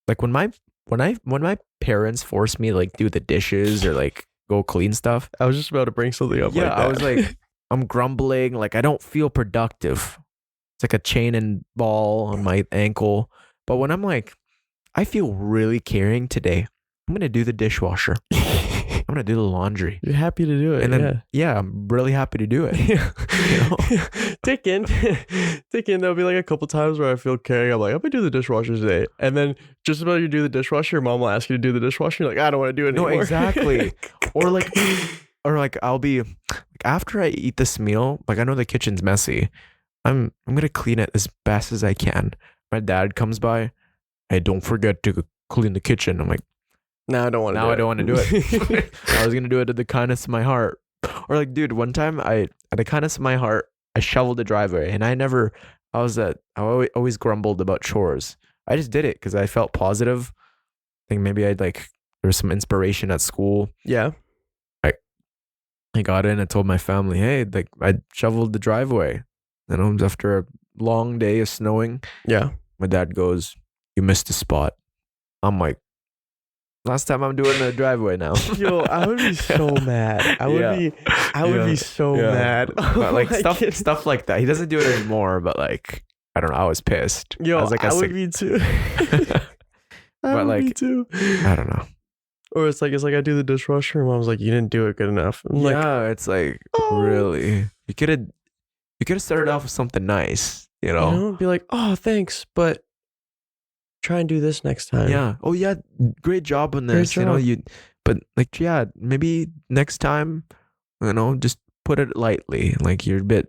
like when my parents forced me to like do the dishes or like go clean stuff. I was just about to bring something up. Yeah, like that. I was like, I'm grumbling, like I don't feel productive. It's like a chain and ball on my ankle. But when I'm like, I feel really caring today, I'm gonna do the dishwasher. I'm gonna do the laundry. You're happy to do it. And then I'm really happy to do it. Tick in. There'll be like a couple times where I feel caring. I'm like, I'm gonna do the dishwasher today. And then just about you do the dishwasher, your mom will ask you to do the dishwasher. You're like, I don't want to do it anymore. No, exactly. or like I'll be like, after I eat this meal, like I know the kitchen's messy. I'm gonna clean it as best as I can. My dad comes by, hey, don't forget to clean the kitchen. I'm like, now I don't want to. Now I don't want to do it. I was gonna do it at the kindness of my heart. Or like, dude, one time at the kindness of my heart, I shoveled the driveway, and I always grumbled about chores. I just did it because I felt positive. I think maybe there was some inspiration at school. Yeah. I got in and told my family, hey, like I shoveled the driveway. And after a long day of snowing, my dad goes, you missed a spot. I'm like, last time I'm doing the driveway now. Yo, I would be so mad. I would be so mad. But like stuff like that. He doesn't do it anymore, but like, I don't know. I was pissed. Yo, I was like, I would be too. But like, be too. I don't know. Or it's like I do the dishwasher, and mom's like, you didn't do it good enough. I'm it's like, really? You could have started off with something nice, Be like, oh, thanks, but try and do this next time. Yeah. Oh yeah, great job on this. Great job. But like, yeah, maybe next time, just put it lightly. Like it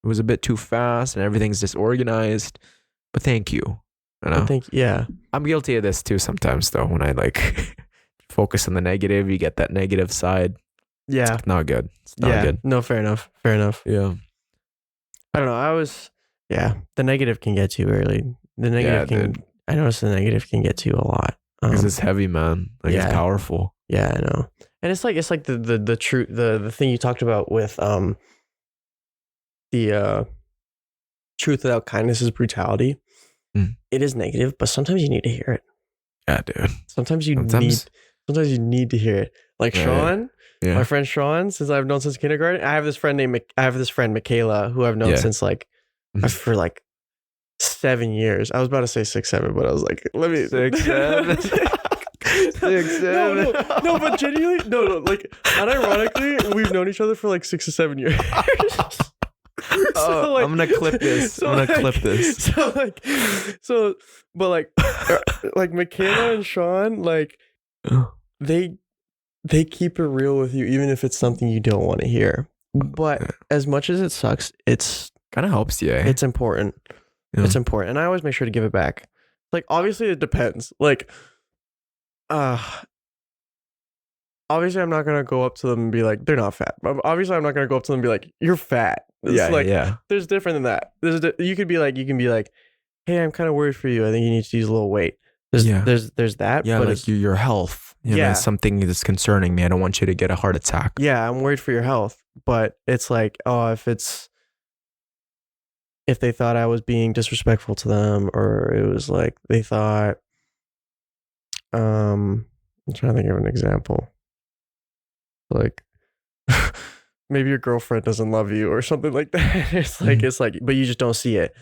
was a bit too fast and everything's disorganized. But thank you. I'm guilty of this too sometimes though. When I like focus on the negative, you get that negative side. Yeah. It's not good. It's not good. No, fair enough. Yeah. I don't know. The negative can get you early. The negative I noticed the negative can get to you a lot. Because it's heavy, man. Like it's powerful. Yeah, I know. And it's like the truth, the thing you talked about with the truth without kindness is brutality. It is negative, but sometimes you need to hear it. Yeah, dude. Sometimes you need to hear it. Like Sean, my friend Sean, since I've known since kindergarten. I have this friend Michaela, who I've known since for like 7 years. I was about to say 6, 7, but I was like, let me 6, 7. 6, No, 7. no, but genuinely, no, like, unironically, we've known each other for like 6 to 7 years. Oh, I'm gonna clip this. So I'm gonna like, clip this. But like Michaela and Sean, like, they keep it real with you, even if it's something you don't want to hear. But as much as it sucks, it's Kind of helps you. it's important. Yeah. It's important, and I always make sure to give it back. Like, obviously, it depends. Like, obviously, I'm not gonna go up to them and be like, they're not fat. Obviously, I'm not gonna go up to them and be like, you're fat. It's like, yeah. there's different than that. You can be like, hey, I'm kind of worried for you. I think you need to lose a little weight. There's that. Yeah, but like your health. You know, Yeah. it's something that's concerning me. I don't want you to get a heart attack. yeah, I'm worried for your health. But it's like, oh, if they thought I was being disrespectful to them, or it was like they thought, I'm trying to think of an example. Like, maybe your girlfriend doesn't love you or something like that. It's like, but you just don't see it,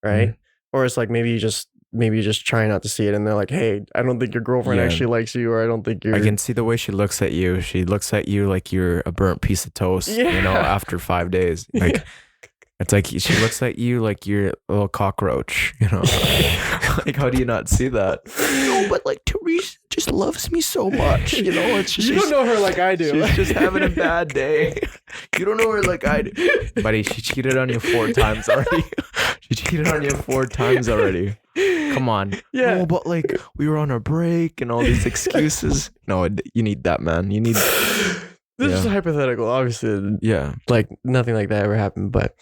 right? Or it's like maybe you just try not to see it, and they're like, hey, I don't think your girlfriend Yeah. actually likes you, or I don't think you're. I can see the way she looks at you. She looks at you like you're a burnt piece of toast, you know, Yeah. after 5 days. Like, it's like she looks at you like you're a little cockroach, you know. Like, how do you not see that? No, but like Teresa just loves me so much, you know. It's just You don't know her like I do. she's just having a bad day. You don't know her like I do. Buddy, she cheated on you 4 times already. She cheated on you 4 times already. Come on. Yeah. No, but like we were on a break and all these excuses. No, you need that, man. You need. This is Yeah. hypothetical, obviously. Yeah. Like, nothing like that ever happened, but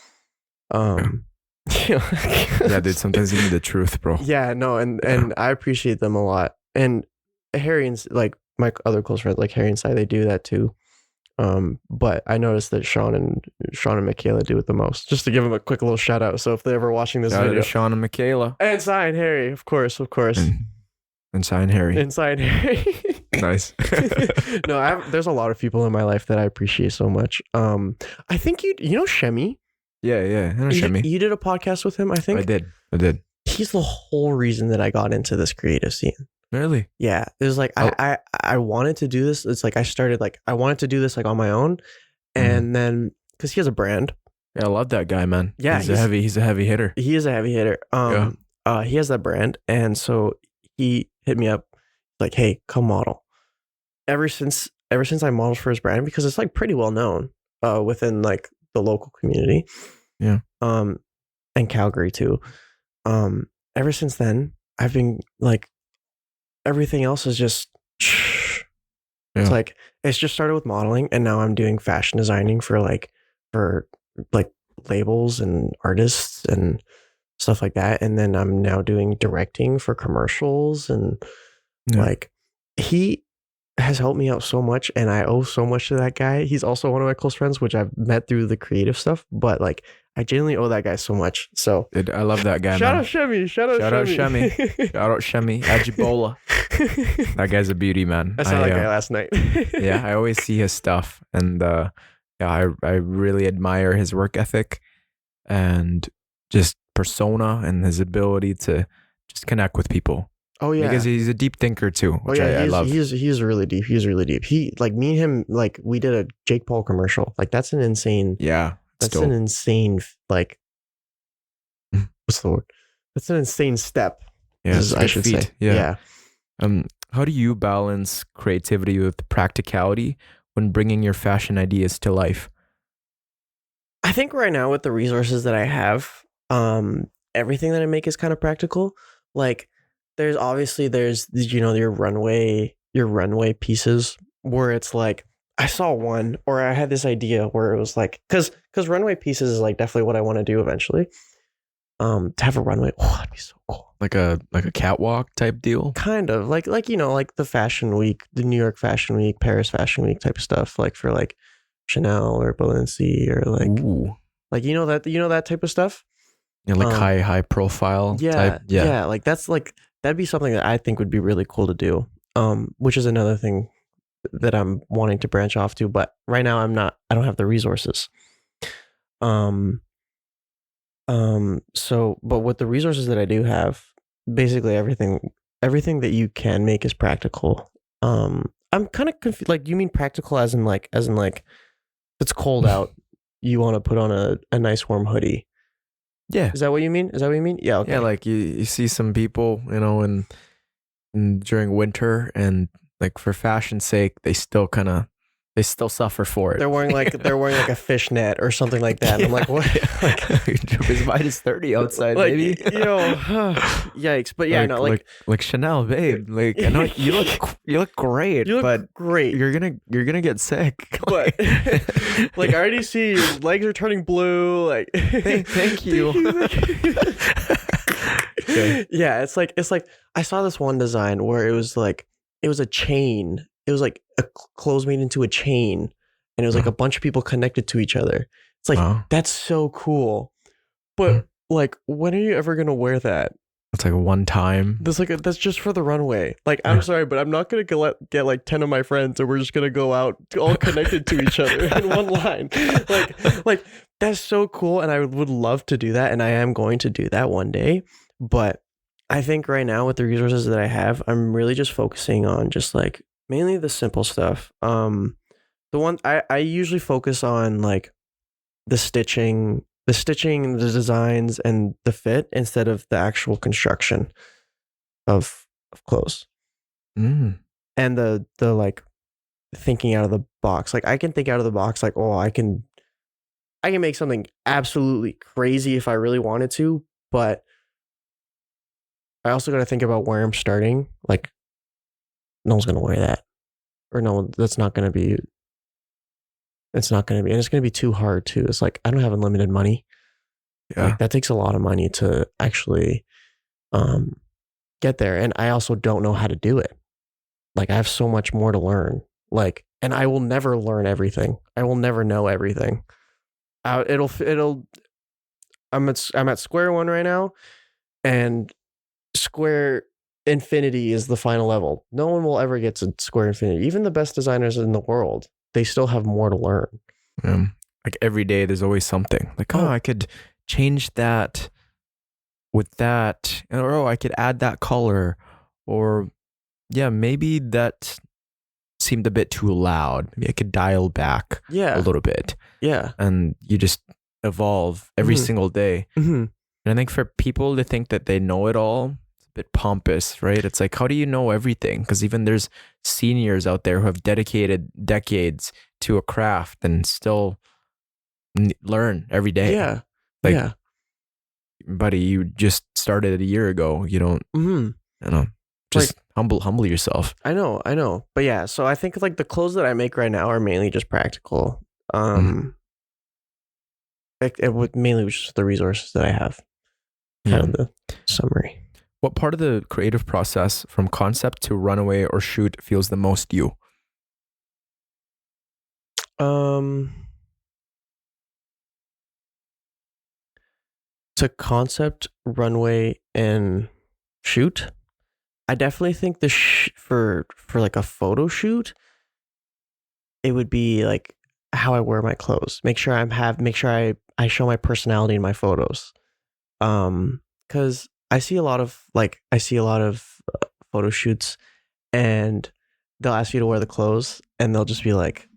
Yeah, dude. Sometimes you need the truth, bro. Yeah, no, and I appreciate them a lot. And Harry and like my other close friends, like Harry and Sai, they do that too. But I noticed that Sean and Michaela do it the most. Just to give them a quick little shout out. So if they're ever watching this Shout out video, to Sean and Michaela. and Sai and Harry, of course, And sign Harry. and Sai and Harry. Nice. No, there's a lot of people in my life that I appreciate so much. I think you know Shemi. Yeah. I know Shemi. You did a podcast with him, I think. I did. He's the whole reason that I got into this creative scene. Really? Yeah, it was like I wanted to do this. It's like I wanted to do this like on my own, and then because he has a brand. Yeah, I love that guy, man. Yeah, he's a heavy hitter. He is a heavy hitter. He has that brand, and so he hit me up like, "Hey, come model." Ever since I modeled for his brand, because it's like pretty well known within like the local community. Yeah. And Calgary too. Ever since then, I've been like, everything else is just. Yeah. It's like it's just started with modeling, and now I'm doing fashion designing for labels and artists and stuff like that. And then I'm now doing directing for commercials, and like he has helped me out so much, and I owe so much to that guy. He's also one of my close friends, which I've met through the creative stuff, but like I genuinely owe that guy so much. So Dude, I love that guy, shout man. out Shemi. Shout out Shemi. Shout out Shemi. Ajibola. That guy's a beauty, man. I saw that guy last night. Yeah, I always see his stuff, and I really admire his work ethic and just persona and his ability to just connect with people. Oh yeah, because he's a deep thinker too, which I love. He's really deep. He's really deep. He like me and him, like we did a Jake Paul commercial. Like that's an insane. Yeah, that's an insane like. What's the word? That's an insane step. Yeah, I should say. Yeah. How do you balance creativity with practicality when bringing your fashion ideas to life? I think right now with the resources that I have, everything that I make is kind of practical. Like there's your runway pieces where it's like I saw one or I had this idea where it was like because runway pieces is like definitely what I want to do eventually. To have a runway, that'd be so cool. Like a catwalk type deal? Kind of like the Fashion Week, the New York Fashion Week, Paris Fashion Week type of stuff, like for like Chanel or Balenciaga or like like that type of stuff. Yeah, like high profile type. Yeah, like that'd be something that I think would be really cool to do. Which is another thing that I'm wanting to branch off to, but right now I don't have the resources. So, but with the resources that I do have, basically everything everything that you can make is practical. I'm kind of confused. Like, you mean practical as in like it's cold out, you want to put on a nice warm hoodie. Yeah. Is that what you mean? Yeah. Okay. Yeah, like you see some people, in during winter, and like for fashion's sake, they still suffer for it. They're wearing like a fishnet or something like that. And I'm like, what? Like, it's -30 outside, like, baby. Yikes! But yeah, like Chanel, babe. Like, I know you look great, but great. you're gonna get sick. But like, I already see your legs are turning blue. Like, thank you. Okay. Yeah, it's like I saw this one design where it was a chain. It was like a clothes made into a chain, and it was like a bunch of people connected to each other. It's like, that's so cool. But like, when are you ever gonna wear that? It's like a one time. That's just for the runway. Like, I'm sorry, but I'm not gonna get like 10 of my friends, and we're just gonna go out all connected to each other in one line. Like that's so cool, and I would love to do that, and I am going to do that one day. But I think right now, with the resources that I have, I'm really just focusing on just like mainly the simple stuff. The one I usually focus on, like the stitching, the designs, and the fit, instead of the actual construction of clothes. And the like thinking out of the box. Like, I can think out of the box, like, oh, I can make something absolutely crazy if I really wanted to, but I also got to think about where I'm starting. Like, no one's going to wear that, or no, that's not going to be. It's not going to be, and it's going to be too hard too. It's like, I don't have unlimited money. Yeah, like, that takes a lot of money to actually get there, and I also don't know how to do it. Like, I have so much more to learn. Like, and I will never learn everything. I will never know everything. It'll. I'm at square one right now, and square infinity is the final level. No one will ever get to square infinity. Even the best designers in the world, they still have more to learn. Like, every day there's always something. Like, I could change that with that, or I could add that color, or maybe that seemed a bit too loud. Maybe I could dial back a little bit. Yeah. And you just evolve every single day. And I think for people to think that they know it all, it's a bit pompous, right? It's like, how do you know everything? Because even there's seniors out there who have dedicated decades to a craft and still learn every day. Yeah. Like, buddy, you just started a year ago. You don't, just like, humble yourself. I know. But yeah, so I think like the clothes that I make right now are mainly just practical. It would mainly just the resources that I have. Kind of the summary. What part of the creative process, from concept to runaway or shoot, feels the most you? To concept, runway, and shoot, I definitely think for like a photo shoot, it would be like how I wear my clothes. Make sure I show my personality in my photos. Because I see a lot of photo shoots, and they'll ask you to wear the clothes, and they'll just be like,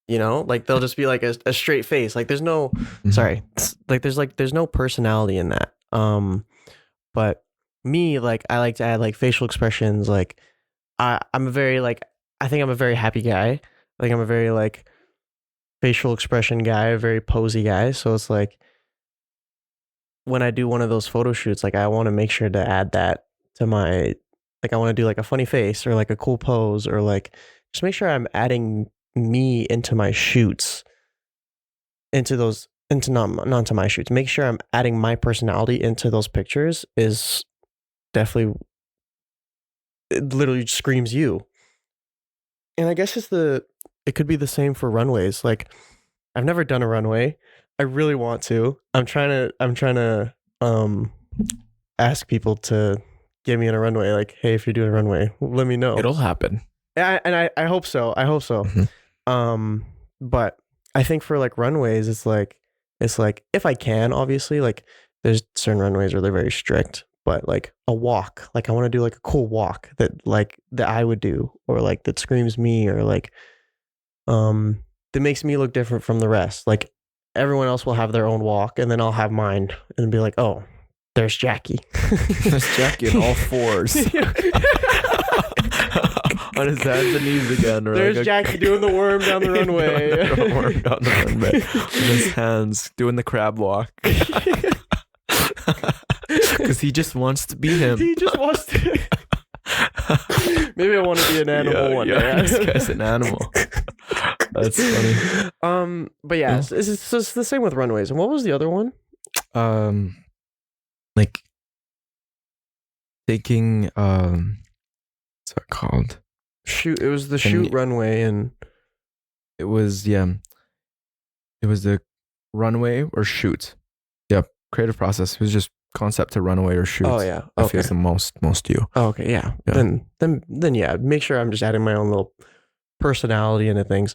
like they'll just be like a straight face. Like, there's no, sorry, there's no personality in that. But me, like, I like to add like facial expressions. Like, I'm a very I think I'm a very happy guy. I think I'm a very like facial expression guy, a very posy guy. So it's like, when I do one of those photo shoots, like, I want to make sure to add that to my, like, I want to do like a funny face or like a cool pose, or like just make sure I'm adding me into my shoots, not to my shoots. Make sure I'm adding my personality into those pictures is definitely, it literally screams you. And I guess it could be the same for runways. Like, I've never done a runway. I really want to. I'm trying to ask people to get me in a runway. Like, hey, if you're doing a runway, let me know. It'll happen. I hope so. But I think for like runways, it's like if I can, obviously, like, there's certain runways where they're very strict, but like a walk. Like I want to do like a cool walk that I would do, or like that screams me, or like that makes me look different from the rest. Like everyone else will have their own walk, and then I'll have mine, and be like, oh, there's Jackie. There's Jackie in all fours. On his hands and knees again. Or There's like Jackie doing the worm down the runway. On his hands, doing the crab walk. Because he just wants to be him. He just wants to. Maybe I want to be an animal one day. This guy's an animal. That's funny. But yeah, it's the same with runways. And what was the other one? Like taking what's that called? Shoot, it was the shoot runway, and it was the runway or shoot. Yep, creative process. It was just concept to runway or shoot. Oh yeah, I feel it's the most you. Oh, okay, yeah. Then yeah. Make sure I'm just adding my own little personality into things.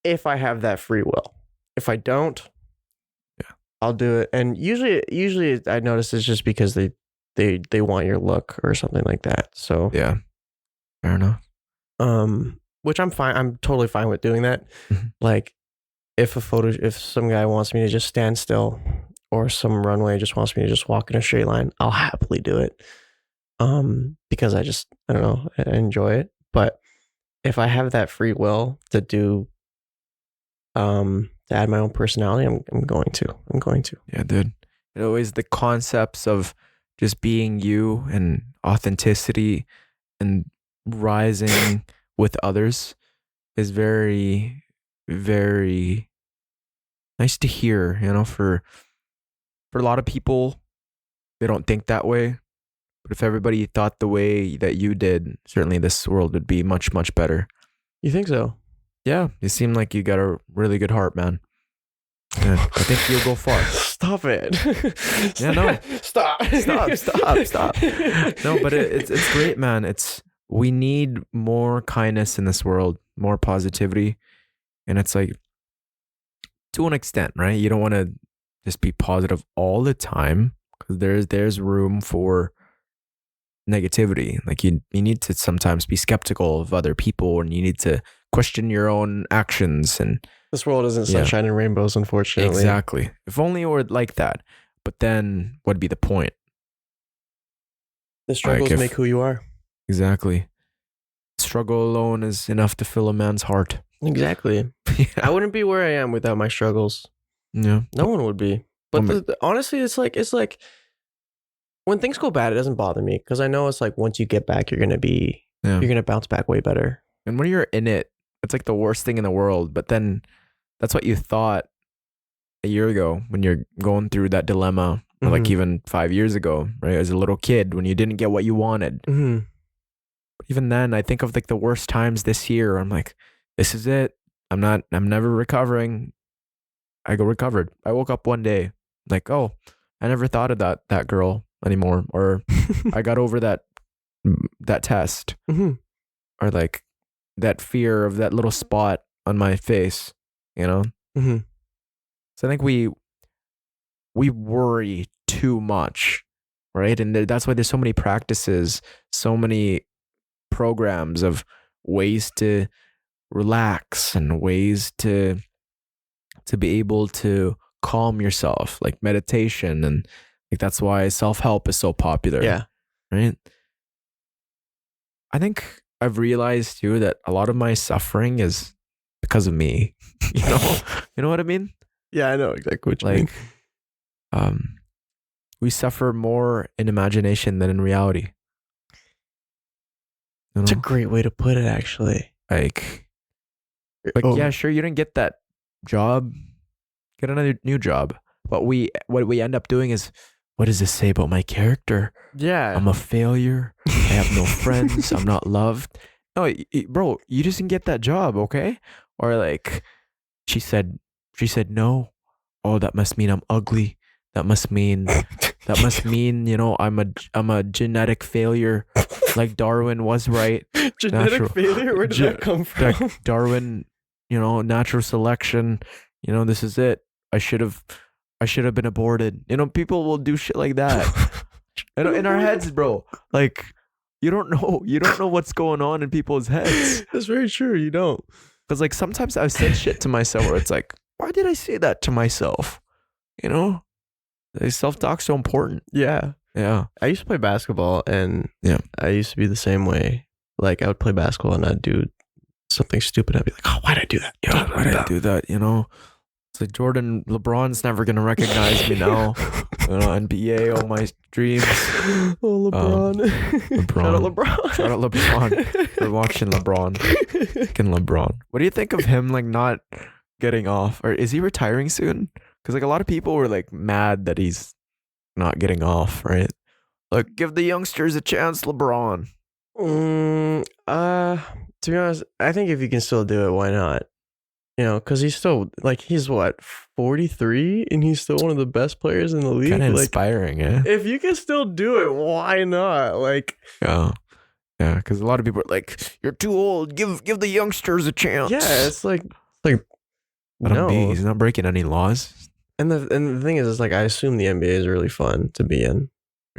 If I have that free will. If I don't, I'll do it. And usually I notice it's just because they want your look or something like that. So yeah, fair enough. Which I'm fine. I'm totally fine with doing that. Mm-hmm. Like if some guy wants me to just stand still, or some runway just wants me to just walk in a straight line, I'll happily do it. Because I don't know, I enjoy it. But if I have that free will to do, to add my own personality, I'm going to. Yeah, dude. It always the concepts of just being you and authenticity and rising with others is very, very nice to hear, for a lot of people, they don't think that way. But if everybody thought the way that you did, certainly this world would be much, much better. You think so? Yeah, you seem like you got a really good heart, man. Yeah, I think you'll go far. Stop it. Yeah, no. Stop. No, but it's great, man. We need more kindness in this world, more positivity. And it's like, to an extent, right? You don't want to just be positive all the time, because there's room for negativity. Like you need to sometimes be skeptical of other people, and you need to question your own actions. And this world isn't sunshine and rainbows, unfortunately. Exactly. If only it were like that. But then what'd be the point? The struggles make who you are. Exactly. Struggle alone is enough to fill a man's heart. Exactly. Yeah. I wouldn't be where I am without my struggles. Yeah. No one would be. But honestly, it's like when things go bad, it doesn't bother me, because I know it's like once you get back, you're gonna bounce back way better. And when you're in it, it's like the worst thing in the world. But then that's what you thought a year ago when you're going through that dilemma, or like even 5 years ago, right? As a little kid, when you didn't get what you wanted. Mm-hmm. But even then, I think of like the worst times this year. I'm like, this is it. I'm never recovering. I recovered. I woke up one day like, oh, I never thought of that girl anymore. Or I got over that test. Mm-hmm. Or like that fear of that little spot on my face, Mm-hmm. So I think we worry too much, right? And that's why there's so many practices, so many programs of ways to relax and ways to be able to calm yourself, like meditation. And like that's why self-help is so popular. Yeah. Right? I think I've realized too that a lot of my suffering is because of me. You know what I mean? Yeah, I know exactly what you mean. We suffer more in imagination than in reality. It's a great way to put it, actually. Like yeah, sure, you didn't get that job, get another new job. What we end up doing is, what does this say about my character? Yeah. I'm a failure. I have no friends. I'm not loved. No, bro, you just didn't get that job, okay? Or like, she said no. Oh, that must mean I'm ugly. That must mean, I'm a genetic failure. Like Darwin was right. Genetic failure? Where did that come from? Like Darwin, natural selection. This is it. I should have I should have been aborted. People will do shit like that. In our heads, bro. Like, you don't know what's going on in people's heads. That's very true. You don't. Because like sometimes I've said shit to myself where it's like, why did I say that to myself? Self-talk's so important. Yeah. Yeah. I used to play basketball, and Yeah. I used to be the same way. Like, I would play basketball and I'd do something stupid. I'd be like, oh, why'd I do that? Yeah, why did I do that? It's like LeBron's never gonna recognize me now. NBA, all my dreams. Oh, LeBron. Shout out LeBron. Shout out LeBron. We're watching LeBron. Fucking LeBron. What do you think of him like not getting off? Or is he retiring soon? Because like a lot of people were like mad that he's not getting off, right? Like, give the youngsters a chance, LeBron. To be honest, I think if you can still do it, why not? Because he's still like, he's what, 43, and he's still one of the best players in the league. Kind of like, inspiring, eh? If you can still do it, why not? Like, yeah, because a lot of people are like, you're too old. Give the youngsters a chance. Yeah, it's like Let him no. be. He's not breaking any laws. And the thing is, like, I assume the NBA is really fun to be in.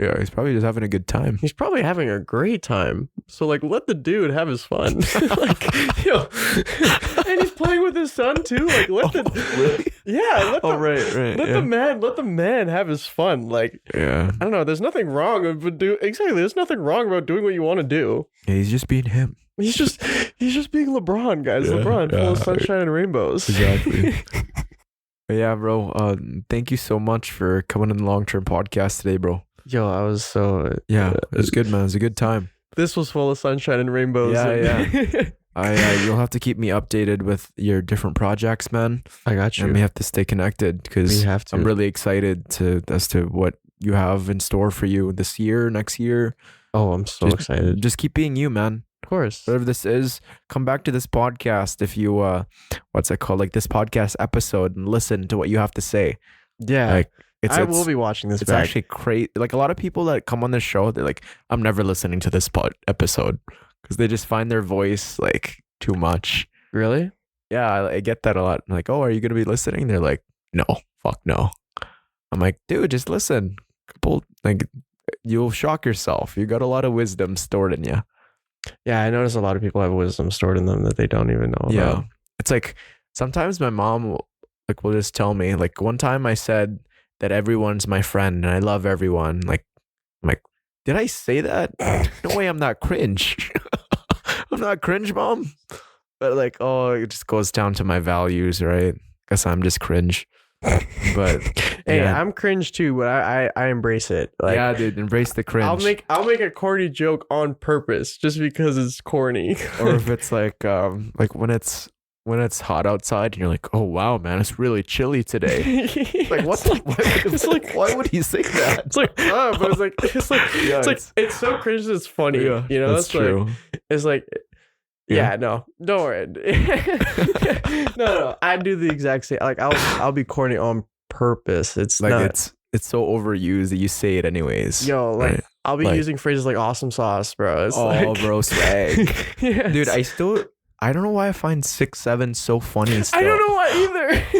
Yeah, he's probably just having a good time. He's probably having a great time. So, like, let the dude have his fun. Like, and he's playing with his son too. Like, really? Yeah. Right. Let the man have his fun. Like, yeah. I don't know. There's nothing wrong There's nothing wrong about doing what you want to do. Yeah, he's just being him. He's just being LeBron, guys. Yeah, LeBron, full of yeah. sunshine and rainbows. Exactly. But yeah, bro. Thank you so much for coming on the long-term podcast today, bro. Yo, I was so Yeah, it was good, man. It was a good time. This was full of sunshine and rainbows. Yeah. You'll have to keep me updated with your different projects, man. I got you. And we have to stay connected because We have to. I'm really excited as to what you have in store for you this year, next year. Oh, I'm so excited. Just keep being you, man. Of course. Whatever this is, come back to this podcast if you what's it called? Like this podcast episode, and listen to what you have to say. Yeah. Like I will be watching this it's back. actually crazy. Like a lot of people that come on this show, they're like, I'm never listening to this episode because they just find their voice like too much. Really? Yeah, I get that a lot. I'm like, oh, are you gonna be listening? They're like, no, fuck no. I'm like, dude, just listen. You'll shock yourself. You got a lot of wisdom stored in you. Yeah, I notice a lot of people have wisdom stored in them that they don't even know Yeah, about. it's like sometimes my mom will just tell me. Like one time I said that everyone's my friend and I love everyone. Like, I'm like, did I say that? No way, I'm not cringe. I'm not cringe, mom. But like, oh, it just goes down to my values, right? Guess I'm just cringe. But Hey, yeah. I'm cringe too, but I embrace it. Like, Yeah, dude, embrace the cringe. I'll make a corny joke on purpose just because it's corny. Or if it's like when it's hot outside and you're like, oh wow, man, it's really chilly today. Like what? It's like, why would he say that? It's like, but it's so cringe that it's funny. Yeah, you know, that's true. It's like, yeah, no, don't worry. No, I do the exact same. Like I'll be corny on purpose. It's like not, it's so overused that you say it anyways. yo, like right? I'll be using phrases like awesome sauce, bro. It's like, bro, swag. yeah, Dude, I don't know why I find 6'7" so funny still. I don't know why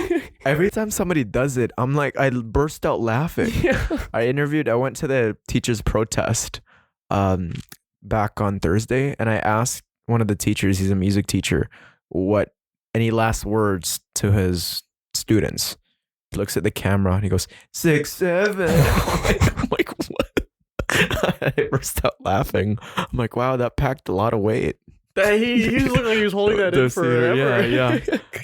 either. Every time somebody does it, I'm like, I burst out laughing. Yeah. I went to the teachers' protest back on Thursday, and I asked one of the teachers, he's a music teacher, any last words to his students. He looks at the camera and he goes, 6'7". I'm like, what? I burst out laughing. I'm like, wow, that packed a lot of weight. He looked like he was holding that in forever. Yeah.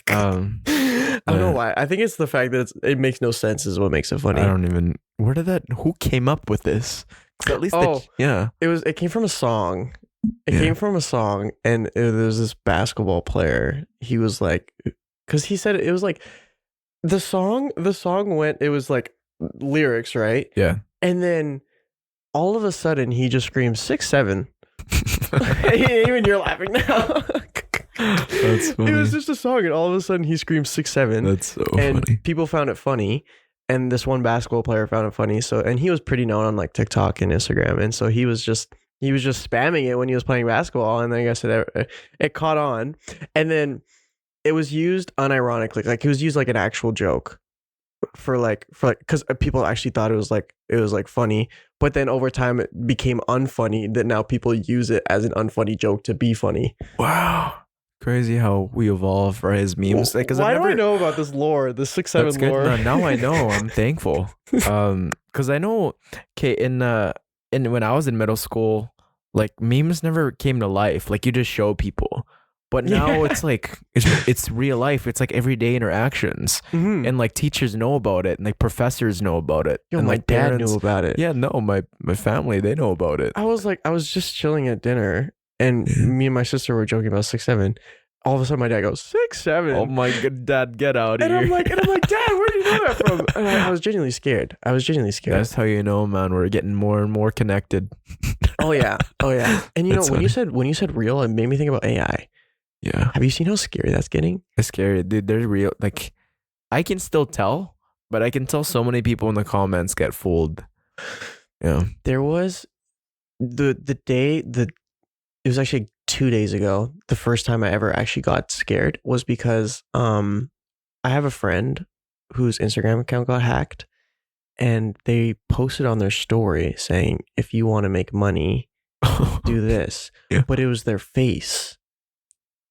I don't know why. I think it's the fact that it makes no sense is what makes it funny. I don't even. Who came up with this? 'Cause at least, It came from a song. It came from a song, and there was this basketball player. He was like, because he said it was like the song went. It was like lyrics, right? Yeah. And then all of a sudden, he just screams 6'7". Even you're laughing now. That's funny. It was just a song, and all of a sudden he screams 6'7". That's so and funny. people found it funny, and this one basketball player found it funny. So, and he was pretty known on like TikTok and Instagram, and so he was just spamming it when he was playing basketball, and then I guess it caught on, and then it was used unironically, like it was used like an actual joke. for like because people actually thought it was like funny, but then over time it became unfunny that now people use it as an unfunny joke to be funny. Wow. Crazy how we evolve, right? As memes. Like, Why do I know about this lore, the 6'7" That's good. lore? Now I know. I'm thankful. Because I know, okay, in when I was in middle school, like memes never came to life. Like you just show people. But now it's like it's real life. It's like everyday interactions, and like teachers know about it, and like professors know about it, Yo, and my like dad parents knew about it. Yeah, no, my family, they know about it. I was just chilling at dinner, and me and my sister were joking about 6'7". All of a sudden, my dad goes 6'7". Oh my god, Dad, get out of And here! I'm like, Dad, where did you know that from? And I was genuinely scared. That's how you know, man. We're getting more and more connected. Oh yeah. And you know, That's when funny. you said real, it made me think about AI. Yeah, Have you seen how scary that's getting? it's scary, dude. They're real. Like I can still tell, but I can tell so many people in the comments get fooled. Yeah. There was the day it was actually 2 days ago. The first time I ever actually got scared was because I have a friend whose Instagram account got hacked, and they posted on their story saying, if you want to make money, do this. Yeah. But it was their face.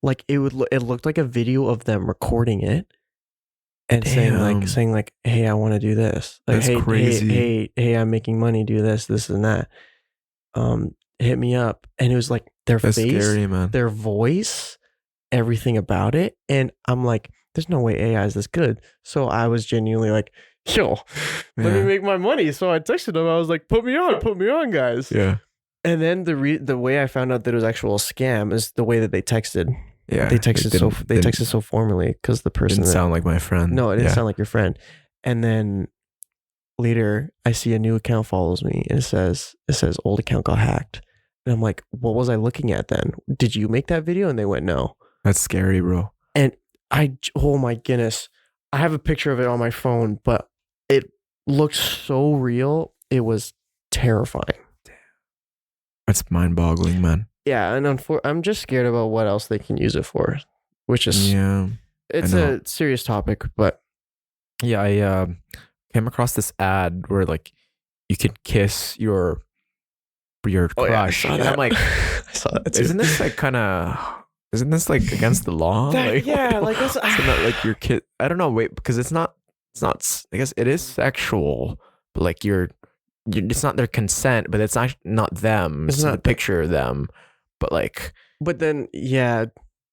Like it looked like a video of them recording it and Damn. saying like, hey, I want to do this. Like, That's hey, crazy. hey, I'm making money, do this and that. Hit me up. And it was like their That's face, scary, man. their voice, everything about it. And I'm like, there's no way AI is this good. So I was genuinely like, yo, let me Yeah. make my money. So I texted them. I was like, put me on, guys. Yeah. And then the way I found out that it was actual scam is the way that they texted. Yeah. They texted so formally because the person didn't sound like my friend. no, it didn't Yeah. sound like your friend. And then later, I see a new account follows me, and it says old account got hacked. And I'm like, what was I looking at then? Did you make that video? And they went, no. That's scary, bro. And oh my goodness, I have a picture of it on my phone, but it looked so real. It was terrifying. That's mind-boggling, man. Yeah, and I'm just scared about what else they can use it for, which is it's a serious topic. But yeah, I came across this ad where like you could kiss your crush. I saw And that. I'm like, I saw that too. isn't this like against the law? Like, that's isn't that like your kid? I don't know. Wait, because it's not. I guess it is sexual, but like it's not their consent, but it's not them. It's not a picture of them, but like. But then, yeah,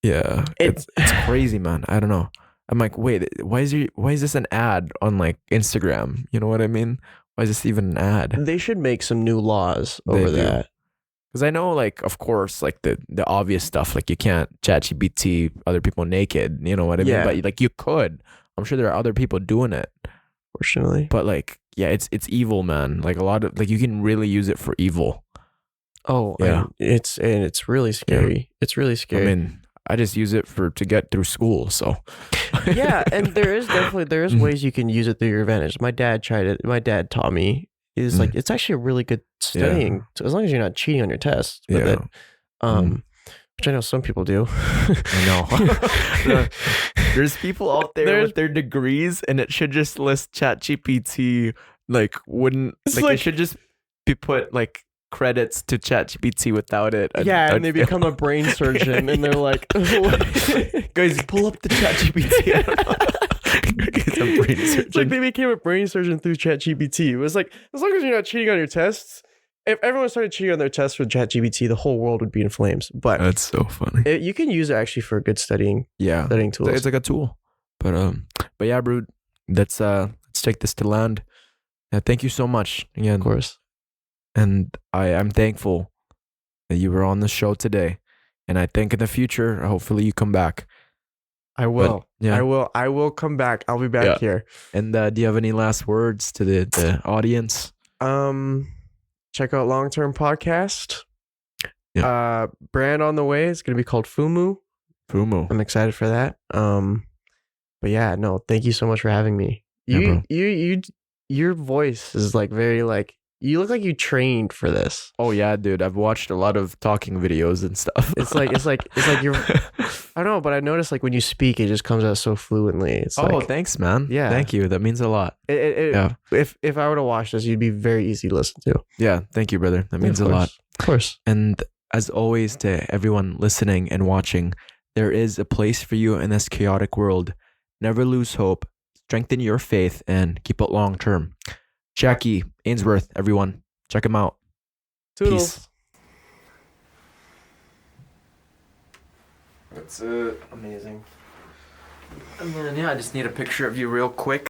it's crazy, man. I don't know. I'm like, wait, why is this an ad on like Instagram? You know what I mean? Why is this even an ad? they should make some new laws over that. Because I know, like, of course, like the obvious stuff, like you can't ChatGPT other people naked. You know what I mean? But like you could. I'm sure there are other people doing it. Fortunately, but like, yeah, it's evil, man. Like a lot of like you can really use it for evil. Oh yeah, it's really scary. Yeah. It's really scary. I mean, I just use it to get through school. So yeah, and there is ways you can use it to your advantage. My dad tried it. My dad taught me. Is like it's actually a really good studying as long as you're not cheating on your tests. But which I know some people do. I know. There's people out there with their degrees, and it should just list ChatGPT. Like, it should just be put like credits to ChatGPT without it. And they become a brain surgeon, and they're like, guys, pull up the ChatGPT. It's like they became a brain surgeon through ChatGPT. It was like, as long as you're not cheating on your tests. If everyone started cheating on their tests with ChatGPT, the whole world would be in flames. But that's so funny. You can use it actually for good studying. Yeah, studying tools. It's like a tool. But yeah, Brood. Let's take this to land. Thank you so much again. Of course. And I'm thankful that you were on the show today. And I think in the future, hopefully you come back. I will. I will come back. I'll be back here. And do you have any last words to the audience? Check out Long Term Podcast. Brand on the way. It's gonna be called Fumu. I'm excited for that. But yeah, no, thank you so much for having me. Your voice is like very like You look like you trained for this. Oh yeah, dude. I've watched a lot of talking videos and stuff. It's like you're. I don't know, but I noticed like when you speak, it just comes out so fluently. It's Oh, like thanks, man. Yeah. Thank you. That means a lot. Yeah. If I were to watch this, you'd be very easy to listen to. Yeah. Thank you, brother. That means Of a lot. course. Of course. And as always, to everyone listening and watching, there is a place for you in this chaotic world. Never lose hope. Strengthen your faith and keep it long term. Jackie Ainsworth, everyone, check him out. Toodles. Peace. That's it. Amazing. And then, yeah, I just need a picture of you real quick.